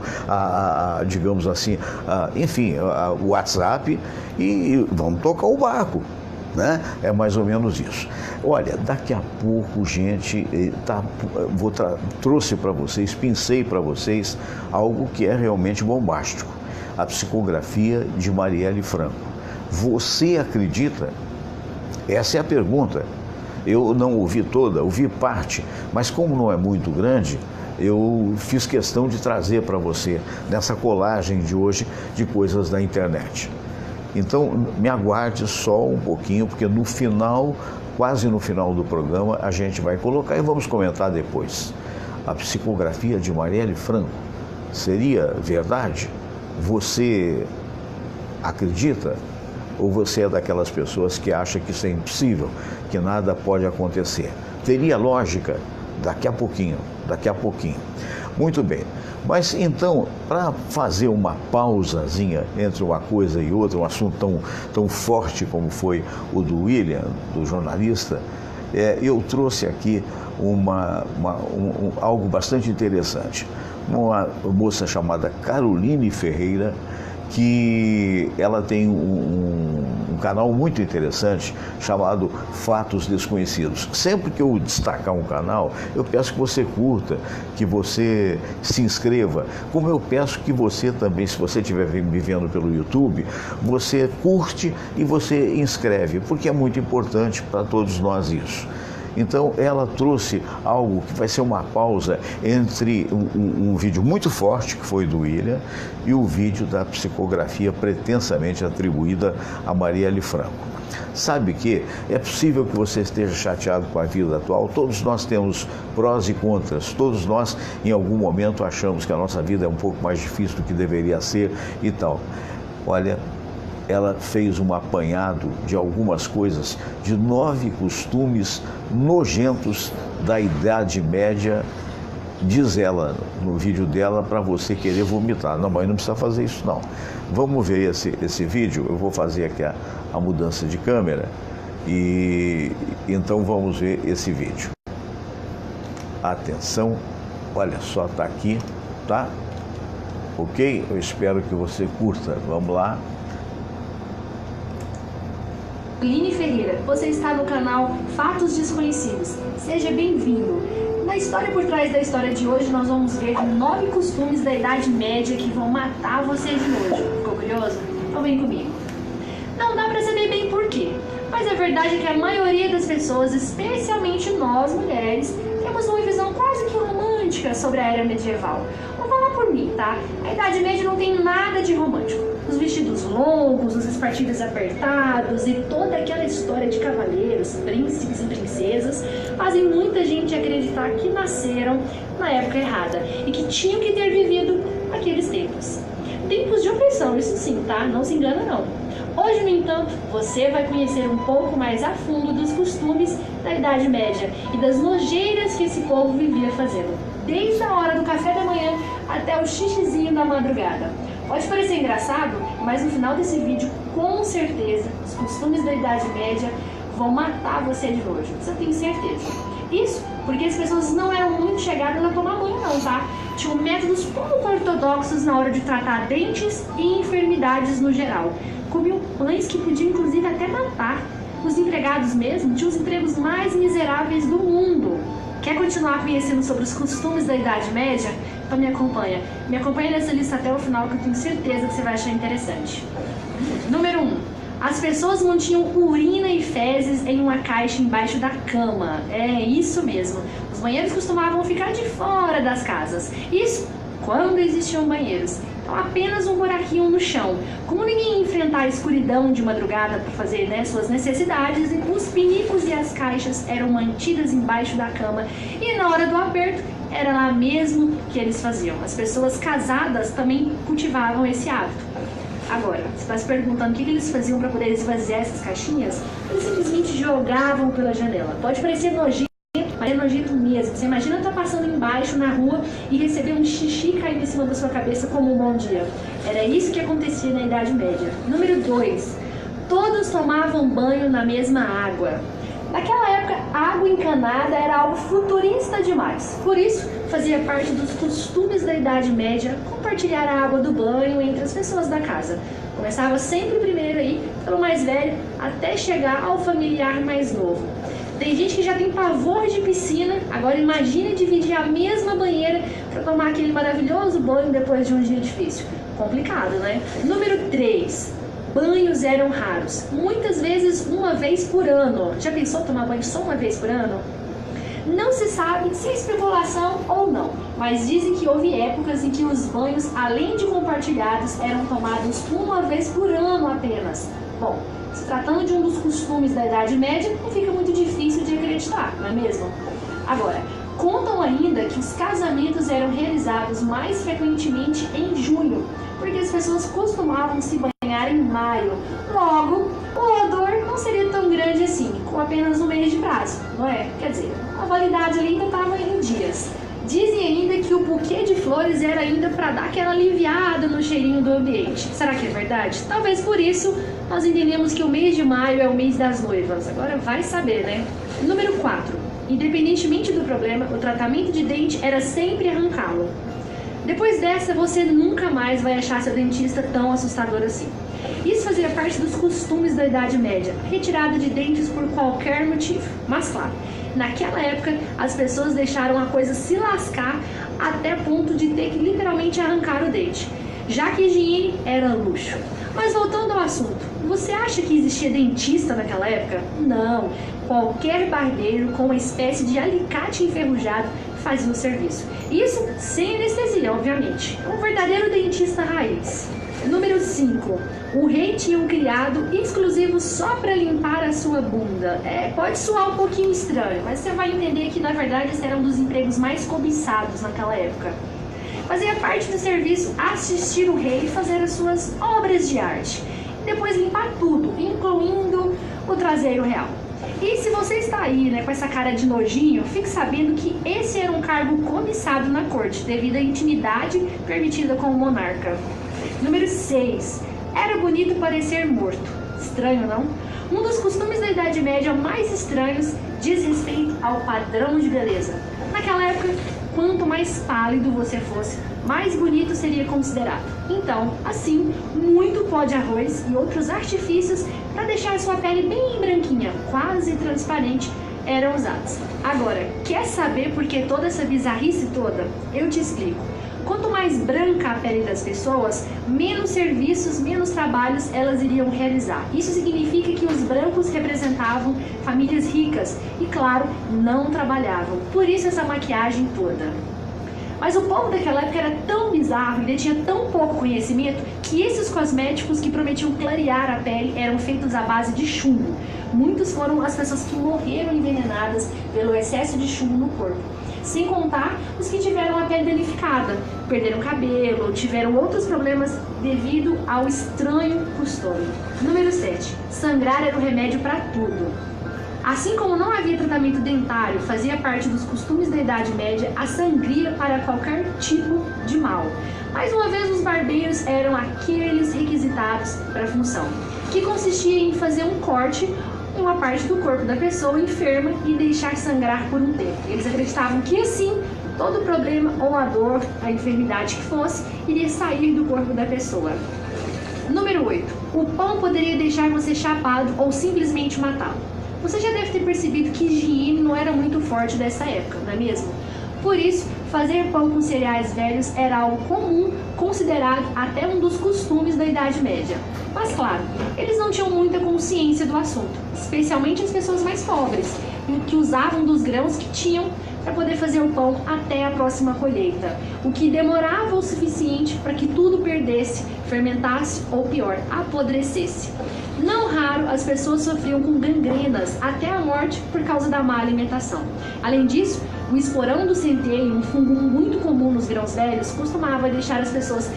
digamos assim, enfim, o WhatsApp e vamos tocar o barco, né? É mais ou menos isso. Olha, daqui a pouco, gente, trouxe para vocês, pincei para vocês algo que é realmente bombástico. A psicografia de Marielle Franco. Você acredita? Essa é a pergunta. Eu não ouvi toda, ouvi parte, mas como não é muito grande, eu fiz questão de trazer para você nessa colagem de hoje de coisas da internet. Então, me aguarde só um pouquinho, porque no final, quase no final do programa, a gente vai colocar e vamos comentar depois. A psicografia de Marielle Franco seria verdade? Você acredita? Ou você é daquelas pessoas que acha que isso é impossível, que nada pode acontecer? Teria lógica? Daqui a pouquinho. Muito bem. Mas então, para fazer uma pausazinha entre uma coisa e outra, um assunto tão forte como foi o do William, do jornalista, eu trouxe aqui algo bastante interessante. Uma moça chamada Caroline Ferreira, que ela tem um canal muito interessante chamado Fatos Desconhecidos. Sempre que eu destacar um canal, eu peço que você curta, que você se inscreva, como eu peço que você também, se você estiver me vendo pelo YouTube, você curte e você inscreve, porque é muito importante para todos nós isso. Então, ela trouxe algo que vai ser uma pausa entre um vídeo muito forte, que foi do William, e o vídeo da psicografia pretensamente atribuída a Marielle Franco. Sabe que é possível que você esteja chateado com a vida atual, todos nós temos prós e contras, todos nós em algum momento achamos que a nossa vida é um pouco mais difícil do que deveria ser e tal. Olha, ela fez um apanhado de algumas coisas, de 9 costumes nojentos da Idade Média, diz ela no vídeo dela, para você querer vomitar. Não, mas não precisa fazer isso não. Vamos ver esse vídeo, eu vou fazer aqui a mudança de câmera e então vamos ver esse vídeo. Atenção, olha só, tá aqui, tá? Ok? Eu espero que você curta, vamos lá.
Caroline Ferreira, você está no canal Fatos Desconhecidos. Seja bem-vindo. Na história por trás da história de hoje, nós vamos ver 9 costumes da Idade Média que vão matar você de nojo. Ficou curioso? Então vem comigo. Não dá pra saber bem por quê, mas a verdade é que a maioria das pessoas, especialmente nós mulheres, temos uma visão quase que romântica sobre a era medieval. Vou falar por por mim, tá? A Idade Média não tem nada de romântico. Os vestidos longos, os espartilhos apertados e toda aquela história de cavaleiros, príncipes e princesas fazem muita gente acreditar que nasceram na época errada e que tinham que ter vivido aqueles tempos. Tempos de opressão, isso sim, tá? Não se engana não. Hoje, no entanto, você vai conhecer um pouco mais a fundo dos costumes da Idade Média e das nojeiras que esse povo vivia fazendo, desde a hora do café da manhã até o xixizinho da madrugada. Pode parecer engraçado, mas no final desse vídeo, com certeza, os costumes da Idade Média vão matar você de nojo, isso eu tenho certeza. Isso porque as pessoas não eram muito chegadas a tomar banho não, tá? Tinham métodos pouco ortodoxos na hora de tratar dentes e enfermidades no geral. Comiam pães que podiam inclusive até matar. Os empregados mesmo tinham os empregos mais miseráveis do mundo. Quer continuar conhecendo sobre os costumes da Idade Média? Então me acompanha. Me acompanha nessa lista até o final que eu tenho certeza que você vai achar interessante. Número 1. As pessoas mantinham urina e fezes em uma caixa embaixo da cama. É isso mesmo. Os banheiros costumavam ficar de fora das casas. Isso quando existiam banheiros. Então apenas um buraquinho no chão. Como ninguém ia enfrentar a escuridão de madrugada para fazer, suas necessidades, os pinicos e as caixas eram mantidas embaixo da cama. E na hora do aperto, era lá mesmo que eles faziam. As pessoas casadas também cultivavam esse hábito. Agora, você está se perguntando o que eles faziam para poder esvaziar essas caixinhas? Eles simplesmente jogavam pela janela. Pode parecer nojento, mas é nojento mesmo. Você imagina estar passando embaixo na rua e receber um xixi caindo em cima da sua cabeça como um bom dia. Era isso que acontecia na Idade Média. Número 2. Todos tomavam banho na mesma água. Naquela época, água encanada era algo futurista demais. Por isso, fazia parte dos costumes da Idade Média compartilhar a água do banho entre as pessoas da casa. Começava sempre primeiro aí, pelo mais velho, até chegar ao familiar mais novo. Tem gente que já tem pavor de piscina, agora imagine dividir a mesma banheira para tomar aquele maravilhoso banho depois de um dia difícil. Complicado, né? Número 3. Banhos eram raros, muitas vezes uma vez por ano. Já pensou tomar banho só uma vez por ano? Não se sabe se é especulação ou não, mas dizem que houve épocas em que os banhos, além de compartilhados, eram tomados uma vez por ano apenas. Bom, se tratando de um dos costumes da Idade Média, não fica muito difícil de acreditar, não é mesmo? Agora, contam ainda que os casamentos eram realizados mais frequentemente em junho, porque as pessoas costumavam se banhar em maio. Logo, o odor não seria tão grande assim, com apenas um mês de prazo, não é? Quer dizer, a validade ali ainda estava em dias. Dizem ainda que o buquê de flores era ainda para dar aquela aliviada no cheirinho do ambiente. Será que é verdade? Talvez por isso nós entendemos que o mês de maio é o mês das noivas. Agora vai saber, né? Número 4. Independentemente do problema, o tratamento de dente era sempre arrancá-lo. Depois dessa, você nunca mais vai achar seu dentista tão assustador assim. Isso fazia parte dos costumes da Idade Média, retirada de dentes por qualquer motivo. Mas claro, naquela época as pessoas deixaram a coisa se lascar até ponto de ter que literalmente arrancar o dente, já que higiene era luxo. Mas voltando ao assunto, você acha que existia dentista naquela época? Não, qualquer barbeiro com uma espécie de alicate enferrujado fazia o serviço. Isso sem anestesia, obviamente. É um verdadeiro dentista raiz. Número 5. O rei tinha um criado exclusivo só para limpar a sua bunda. Pode soar um pouquinho estranho, mas você vai entender que na verdade esse era um dos empregos mais cobiçados naquela época. Fazia parte do serviço assistir o rei fazer as suas obras de arte. E depois limpar tudo, incluindo o traseiro real. E se você está aí, com essa cara de nojinho, fique sabendo que esse era um cargo cobiçado na corte, devido à intimidade permitida com o monarca. Número 6. Era bonito parecer morto. Estranho, não? Um dos costumes da Idade Média mais estranhos diz respeito ao padrão de beleza. Naquela época, quanto mais pálido você fosse, mais bonito seria considerado. Então, assim, muito pó de arroz e outros artifícios para deixar sua pele bem branquinha, quase transparente, eram usados. Agora, quer saber por que toda essa bizarrice toda? Eu te explico. Quanto mais branca a pele das pessoas, menos serviços, menos trabalhos elas iriam realizar. Isso significa que os brancos representavam famílias ricas e, claro, não trabalhavam. Por isso essa maquiagem toda. Mas o povo daquela época era tão bizarro, ele tinha tão pouco conhecimento, que esses cosméticos que prometiam clarear a pele eram feitos à base de chumbo. Muitos foram as pessoas que morreram envenenadas pelo excesso de chumbo no corpo. Sem contar os que tiveram a pele danificada, perderam cabelo, tiveram outros problemas devido ao estranho costume. Número 7. Sangrar era o remédio para tudo. Assim como não havia tratamento dentário, fazia parte dos costumes da Idade Média a sangria para qualquer tipo de mal. Mais uma vez, os barbeiros eram aqueles requisitados para a função, que consistia em fazer um corte em uma parte do corpo da pessoa enferma e deixar sangrar por um tempo. Eles acreditavam que assim, todo problema ou a dor, a enfermidade que fosse, iria sair do corpo da pessoa. Número 8. O pão poderia deixar você chapado ou simplesmente matá-lo. Você já deve ter percebido que higiene não era muito forte dessa época, não é mesmo? Por isso, fazer pão com cereais velhos era algo comum, considerado até um dos costumes da Idade Média. Mas claro, eles não tinham muita consciência do assunto, especialmente as pessoas mais pobres, que usavam dos grãos que tinham para poder fazer o pão até a próxima colheita, o que demorava o suficiente para que tudo perdesse, fermentasse ou pior, apodrecesse. Não raro, as pessoas sofriam com gangrenas até a morte por causa da má alimentação. Além disso, o esporão do centeio, um fungo muito comum nos grãos velhos, costumava deixar as pessoas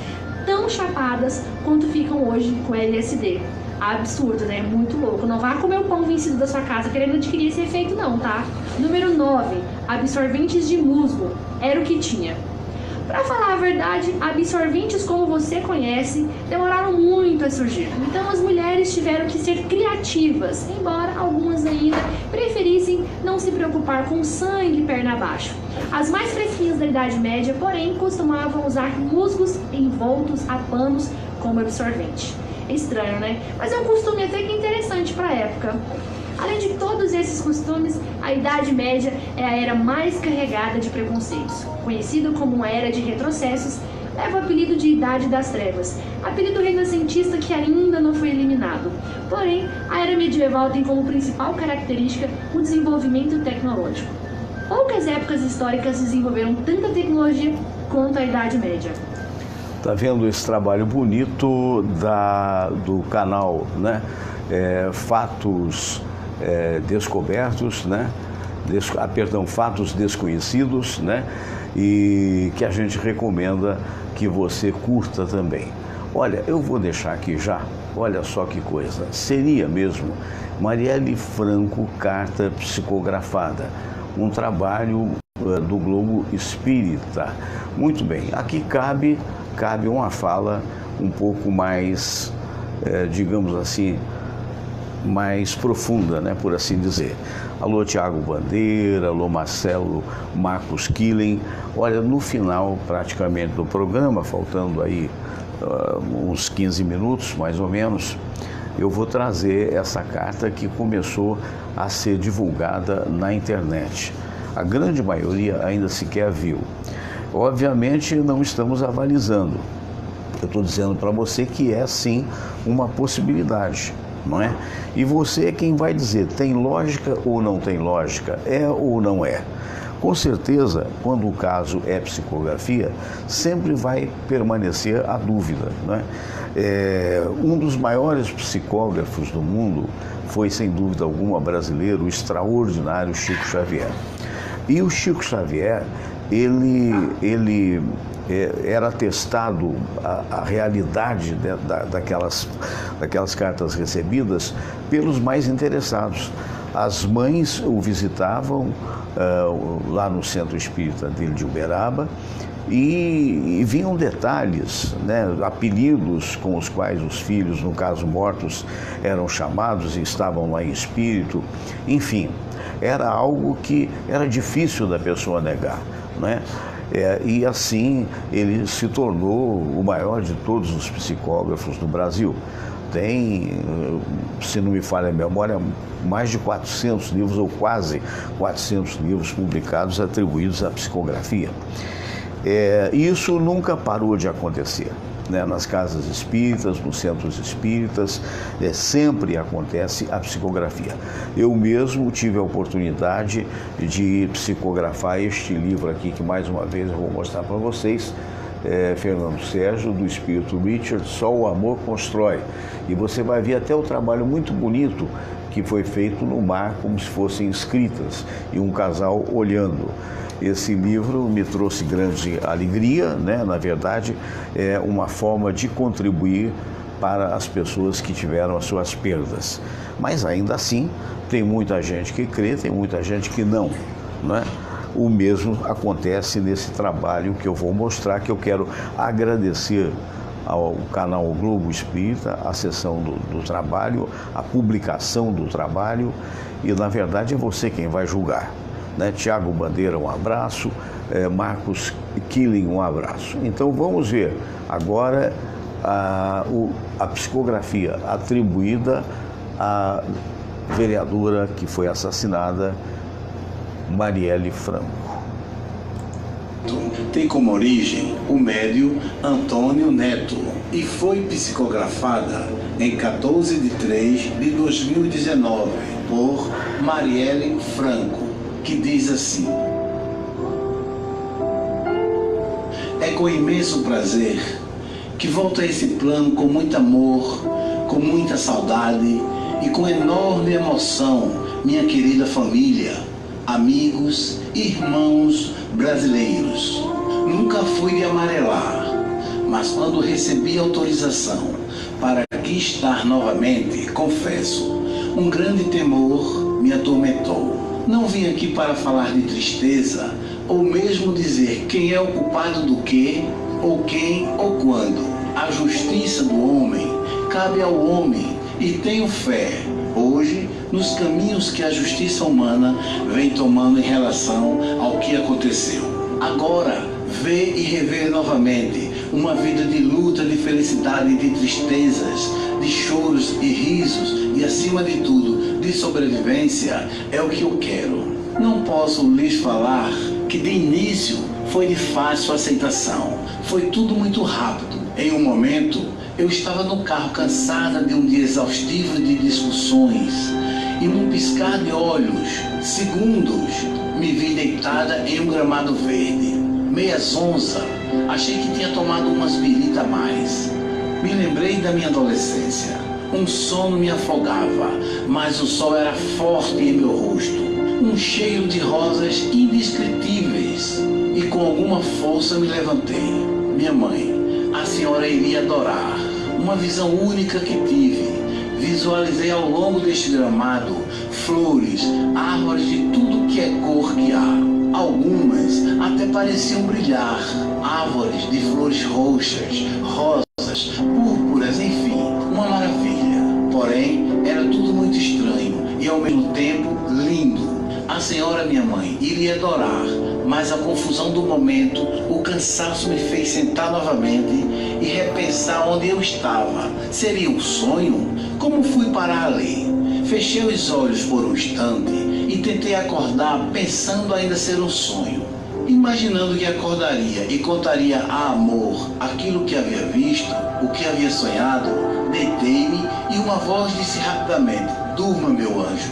tão chapadas quanto ficam hoje com LSD. Absurdo, né? Muito louco. Não vá comer o pão vencido da sua casa querendo adquirir esse efeito não, tá? Número 9. Absorventes de musgo. Era o que tinha. Pra falar a verdade, absorventes como você conhece demoraram muito a surgir. Então as mulheres tiveram que ser criativas, embora algumas ainda preferissem não se preocupar com sangue perna abaixo. As mais fresquinhas da Idade Média, porém, costumavam usar musgos envoltos a panos como absorvente. É estranho, né? Mas é um costume até que interessante para a época. Além de todos esses costumes, a Idade Média é a era mais carregada de preconceitos. Conhecida como uma era de retrocessos, leva o apelido de Idade das Trevas, apelido renascentista que ainda não foi eliminado. Porém, a era medieval tem como principal característica o desenvolvimento tecnológico. Poucas épocas históricas desenvolveram tanta tecnologia quanto a Idade Média.
Tá vendo esse trabalho bonito do canal, né? Fatos descobertos, né? Fatos desconhecidos, né? E que a gente recomenda que você curta também. Olha, eu vou deixar aqui já, olha só que coisa, seria mesmo Marielle Franco, carta psicografada, um trabalho do Globo Espírita. Muito bem, aqui cabe uma fala um pouco mais, digamos assim, mais profunda, né, por assim dizer. Alô, Tiago Bandeira, alô, Marcelo Marcos Killen. Olha, no final praticamente do programa, faltando aí uns 15 minutos, mais ou menos, eu vou trazer essa carta que começou a ser divulgada na internet. A grande maioria ainda sequer viu. Obviamente não estamos avalizando. Eu estou dizendo para você que é sim uma possibilidade, não é? E você é quem vai dizer, tem lógica ou não tem lógica, é ou não é. Com certeza, quando o caso é psicografia, sempre vai permanecer a dúvida, não é? Um dos maiores psicógrafos do mundo foi, sem dúvida alguma, brasileiro, o extraordinário Chico Xavier. E o Chico Xavier, ele era testado a realidade daquelas cartas recebidas pelos mais interessados. As mães o visitavam lá no Centro Espírita dele de Uberaba e vinham detalhes, né, apelidos com os quais os filhos, no caso mortos, eram chamados e estavam lá em espírito, enfim. Era algo que era difícil da pessoa negar, né? E assim ele se tornou o maior de todos os psicógrafos do Brasil. Tem, se não me falha a memória, mais de 400 livros, ou quase 400 livros publicados atribuídos à psicografia. Isso nunca parou de acontecer. né, nas casas espíritas, nos centros espíritas, sempre acontece a psicografia. Eu mesmo tive a oportunidade de psicografar este livro aqui, que mais uma vez eu vou mostrar para vocês, Fernando Sérgio, do Espírito Richard, Só o Amor Constrói. E você vai ver até o trabalho muito bonito que foi feito no mar, como se fossem escritas, e um casal olhando. Esse livro me trouxe grande alegria, né? Na verdade, é uma forma de contribuir para as pessoas que tiveram as suas perdas. Mas ainda assim, tem muita gente que crê, tem muita gente que não, né? O mesmo acontece nesse trabalho que eu vou mostrar, que eu quero agradecer ao canal Globo Espírita, a sessão do trabalho, a publicação do trabalho, e na verdade é você quem vai julgar, né? Tiago Bandeira, um abraço, Marcos Killing, um abraço. Então vamos ver agora a psicografia atribuída à vereadora que foi assassinada, Marielle Franco.
Tem como origem o médium Antônio Neto e foi psicografada em 14 de 3 de 2019 por Marielle Franco, que diz assim: é com imenso prazer que volto a esse plano com muito amor, com muita saudade e com enorme emoção, minha querida família, amigos, irmãos brasileiros. Nunca fui de amarelar, mas quando recebi autorização para aqui estar novamente, confesso, um grande temor me atormentou. Não vim aqui para falar de tristeza, ou mesmo dizer quem é o culpado do quê, ou quem ou quando. A justiça do homem cabe ao homem, e tenho fé hoje nos caminhos que a justiça humana vem tomando em relação ao que aconteceu. Agora, ver e rever novamente uma vida de luta, de felicidade, de tristezas, de choros e risos e, acima de tudo, de sobrevivência é o que eu quero. Não posso lhes falar que de início foi de fácil aceitação. Foi tudo muito rápido. Em um momento, eu estava no carro cansada de um dia exaustivo de discussões e num piscar de olhos, segundos, me vi deitada em um gramado verde. Meia zonza, achei que tinha tomado umas birita a mais. Me lembrei da minha adolescência. Um sono me afogava, mas o sol era forte em meu rosto. Um cheiro de rosas indescritíveis. E com alguma força me levantei. Minha mãe, a senhora iria adorar. Uma visão única que tive. Visualizei ao longo deste gramado flores, árvores de tudo que é cor que há. Algumas até pareciam brilhar. Árvores de flores roxas, rosas, púrpuras, enfim, uma maravilha. Porém, era tudo muito estranho e ao mesmo tempo lindo. A senhora, minha mãe, iria adorar, mas a confusão do momento, o cansaço me fez sentar novamente e repensar onde eu estava. Seria um sonho? Como fui parar ali? Fechei os olhos por um instante e tentei acordar pensando ainda ser um sonho. Imaginando que acordaria e contaria a amor aquilo que havia visto, o que havia sonhado, deitei-me e uma voz disse rapidamente: durma, meu anjo.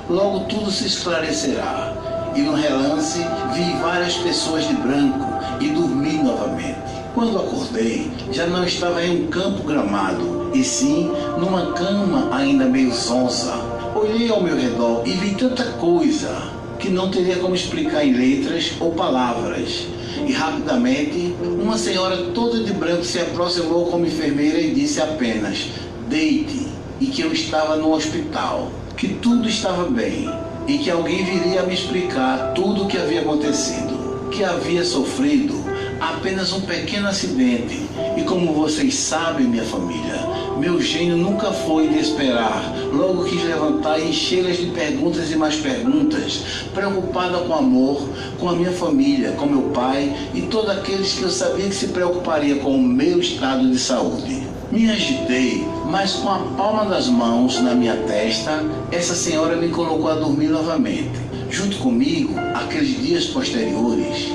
Logo tudo se esclarecerá. E no relance vi várias pessoas de branco e dormi novamente. Quando acordei, já não estava em um campo gramado, e sim numa cama ainda meio zonza. Olhei ao meu redor e vi tanta coisa que não teria como explicar em letras ou palavras. E rapidamente, uma senhora toda de branco se aproximou como enfermeira e disse apenas: deite, e que eu estava no hospital, que tudo estava bem e que alguém viria a me explicar tudo o que havia acontecido, que havia sofrido apenas um pequeno acidente. E como vocês sabem, minha família, meu gênio nunca foi de esperar. Logo quis levantar e enchê-las de perguntas e mais perguntas, preocupada com amor, com a minha família, com meu pai e todos aqueles que eu sabia que se preocuparia com o meu estado de saúde. Me agitei, mas com a palma das mãos na minha testa, essa senhora me colocou a dormir novamente. Junto comigo, aqueles dias posteriores,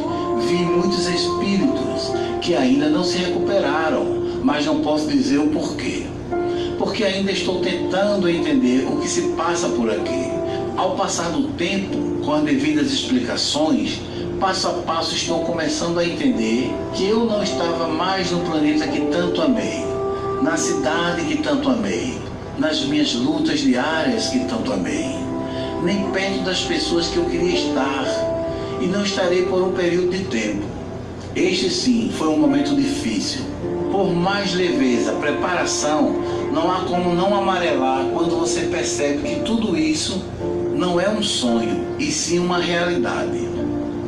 vi muitos espíritos que ainda não se recuperaram. mas não posso dizer o porquê. Porque ainda estou tentando entender o que se passa por aqui. Ao passar do tempo, com as devidas explicações, passo a passo estou começando a entender que eu não estava mais no planeta que tanto amei, na cidade que tanto amei, nas minhas lutas diárias que tanto amei, nem perto das pessoas que eu queria estar, e não estarei por um período de tempo. Este sim foi um momento difícil. Por mais leveza, preparação, não há como não amarelar quando você percebe que tudo isso não é um sonho, e sim uma realidade.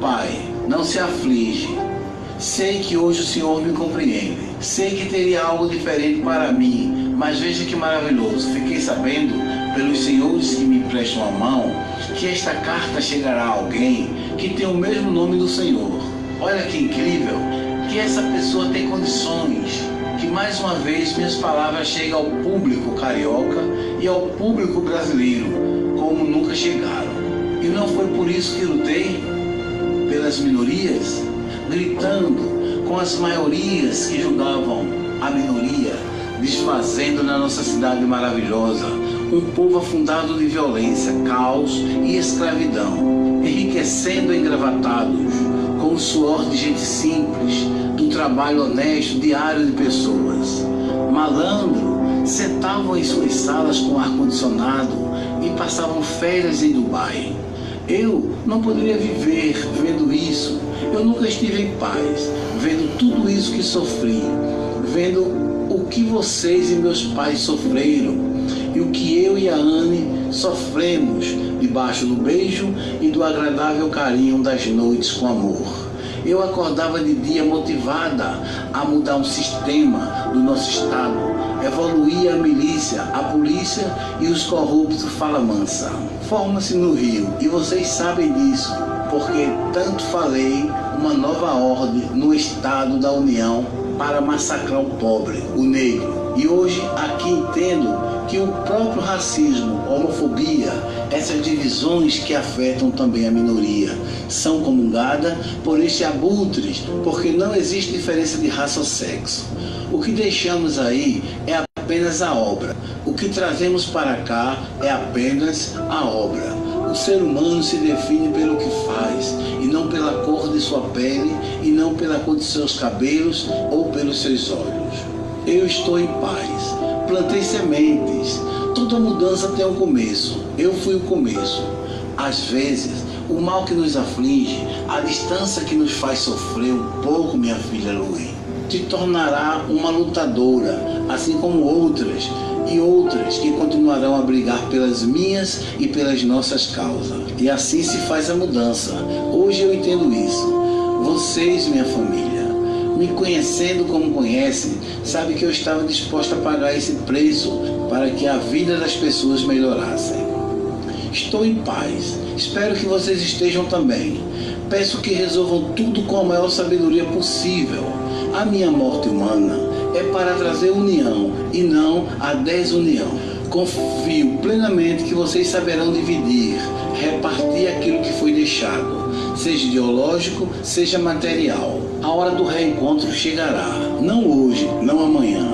Pai, não se aflige. Sei que hoje o Senhor me compreende. Sei que teria algo diferente para mim, mas veja que maravilhoso. Fiquei sabendo, pelos senhores que me prestam a mão, que esta carta chegará a alguém que tem o mesmo nome do Senhor. Olha que incrível, que essa pessoa tem condições, que mais uma vez minhas palavras chegam ao público carioca e ao público brasileiro, como nunca chegaram. E não foi por isso que lutei pelas minorias, gritando com as maiorias que julgavam a minoria, desfazendo na nossa cidade maravilhosa um povo afundado de violência, caos e escravidão, enriquecendo engravatados com o suor de gente simples, do trabalho honesto diário de pessoas. Malandro, sentavam em suas salas com ar-condicionado e passavam férias em Dubai. Eu não poderia viver vendo isso. Eu nunca estive em paz, vendo tudo isso que sofri, vendo o que vocês e meus pais sofreram e o que eu e a Anne sofremos debaixo do beijo e do agradável carinho das noites com amor. Eu acordava de dia motivada a mudar um sistema do nosso estado, evoluir a milícia, a polícia e os corruptos fala mansa. Forma-se no Rio, e vocês sabem disso, porque tanto falei uma nova ordem no estado da União para massacrar o pobre, o negro. E hoje aqui entendo que o próprio racismo, homofobia, essas divisões que afetam também a minoria, são comungadas por estes abutres, porque não existe diferença de raça ou sexo. O que deixamos aí é apenas a obra. O que trazemos para cá é apenas a obra. O ser humano se define pelo que faz, e não pela cor de sua pele, e não pela cor de seus cabelos ou pelos seus olhos. Eu estou em paz. Plantei sementes. Toda mudança tem um começo. Eu fui o começo. Às vezes, o mal que nos aflige, a distância que nos faz sofrer um pouco, minha filha Luí, te tornará uma lutadora, assim como outras e outras que continuarão a brigar pelas minhas e pelas nossas causas. E assim se faz a mudança. Hoje eu entendo isso. Vocês, minha família, me conhecendo como conhecem, sabem que eu estava disposta a pagar esse preço para que a vida das pessoas melhorasse. Estou em paz. Espero que vocês estejam também. Peço que resolvam tudo com a maior sabedoria possível. A minha morte humana é para trazer união e não a desunião. Confio plenamente que vocês saberão dividir, repartir aquilo que foi deixado, seja ideológico, seja material. A hora do reencontro chegará, não hoje, não amanhã,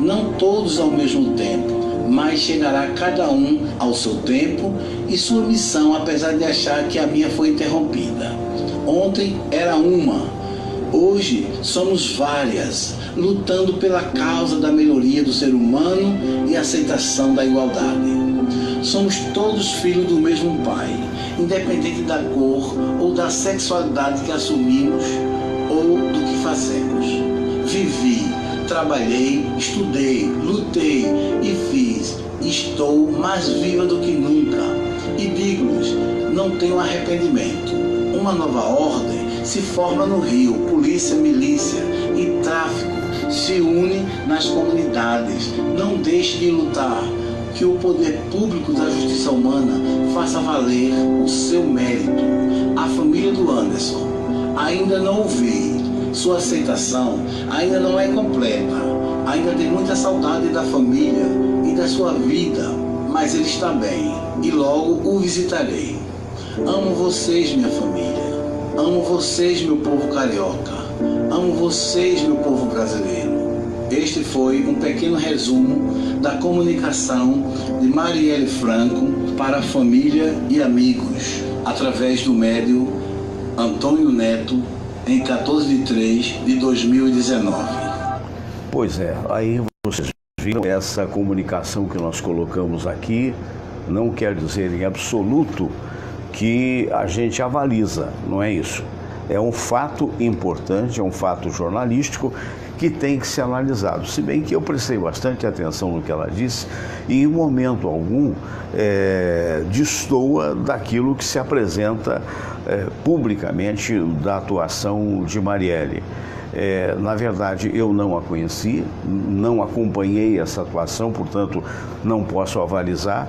não todos ao mesmo tempo, mas chegará cada um ao seu tempo e sua missão, apesar de achar que a minha foi interrompida. Ontem era uma, hoje somos várias, lutando pela causa da melhoria do ser humano e aceitação da igualdade. Somos todos filhos do mesmo Pai, independente da cor ou da sexualidade que assumimos ou do que fazemos. Vivi, trabalhei, estudei, lutei e fiz. Estou mais viva do que nunca. E digo-lhes, não tenho arrependimento. Uma nova ordem se forma no Rio. Polícia, milícia e tráfico se unem nas comunidades. Não deixe de lutar. Que o poder público da justiça humana faça valer o seu mérito. A família do Anderson ainda não ouvi. Sua aceitação ainda não é completa. Ainda tem muita saudade da família e da sua vida, mas ele está bem e logo o visitarei. Amo vocês, minha família. Amo vocês, meu povo carioca. Amo vocês, meu povo brasileiro. Este foi um pequeno resumo da comunicação de Marielle Franco para a família e amigos, através do médium Antônio Neto, em 14 de 3 de 2019.
Pois é, aí vocês viram essa comunicação que nós colocamos aqui, não quer dizer em absoluto que a gente avaliza, não é isso. É um fato importante, é um fato jornalístico que tem que ser analisado. Se bem que eu prestei bastante atenção no que ela disse e em momento algum destoa daquilo que se apresenta publicamente da atuação de Marielle. Na verdade, eu não a conheci, não acompanhei essa atuação, portanto, não posso avalizar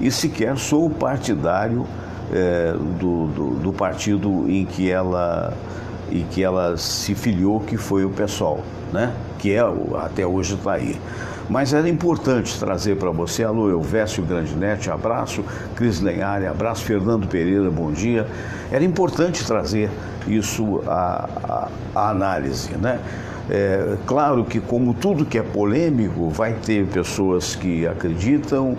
e sequer sou partidário do partido em que ela se filiou, que foi o PSOL, né? Que até hoje está aí. Mas era importante trazer para você, alô, Elvésio Grandinetti, abraço, Cris Lenhari, abraço, Fernando Pereira, bom dia. Era importante trazer isso à análise, né? Claro que, como tudo que é polêmico, vai ter pessoas que acreditam,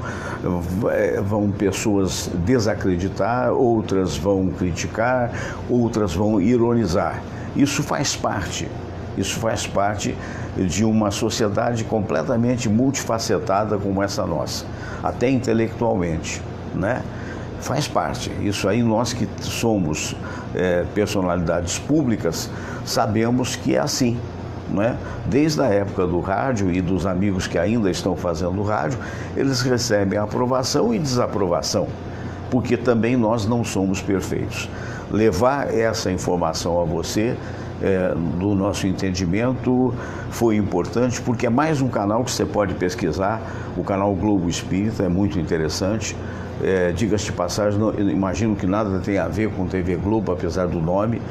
vão pessoas desacreditar, outras vão criticar, outras vão ironizar. Isso faz parte de uma sociedade completamente multifacetada como essa nossa, até intelectualmente, né? Faz parte. Isso aí, nós que somos personalidades públicas, sabemos que é assim. Não é? Desde a época do rádio e dos amigos que ainda estão fazendo rádio, eles recebem aprovação e desaprovação, porque também nós não somos perfeitos. Levar essa informação a você, do nosso entendimento, foi importante, porque é mais um canal que você pode pesquisar. O canal Globo Espírita é muito interessante. Diga-se de passagem, eu imagino que nada tem a ver com TV Globo, apesar do nome,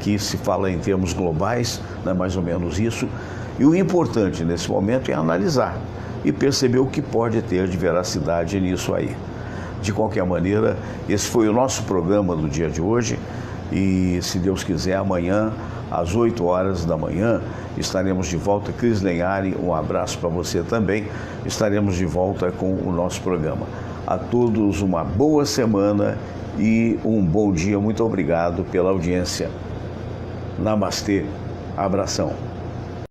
que se fala em termos globais, né, mais ou menos isso. E o importante nesse momento é analisar e perceber o que pode ter de veracidade nisso aí. De qualquer maneira, esse foi o nosso programa do dia de hoje e, se Deus quiser, amanhã, às 8 horas da manhã, estaremos de volta. Cris Lenhari, um abraço para você também. Estaremos de volta com o nosso programa. A todos uma boa semana e um bom dia. Muito obrigado pela audiência. Namastê. Abração.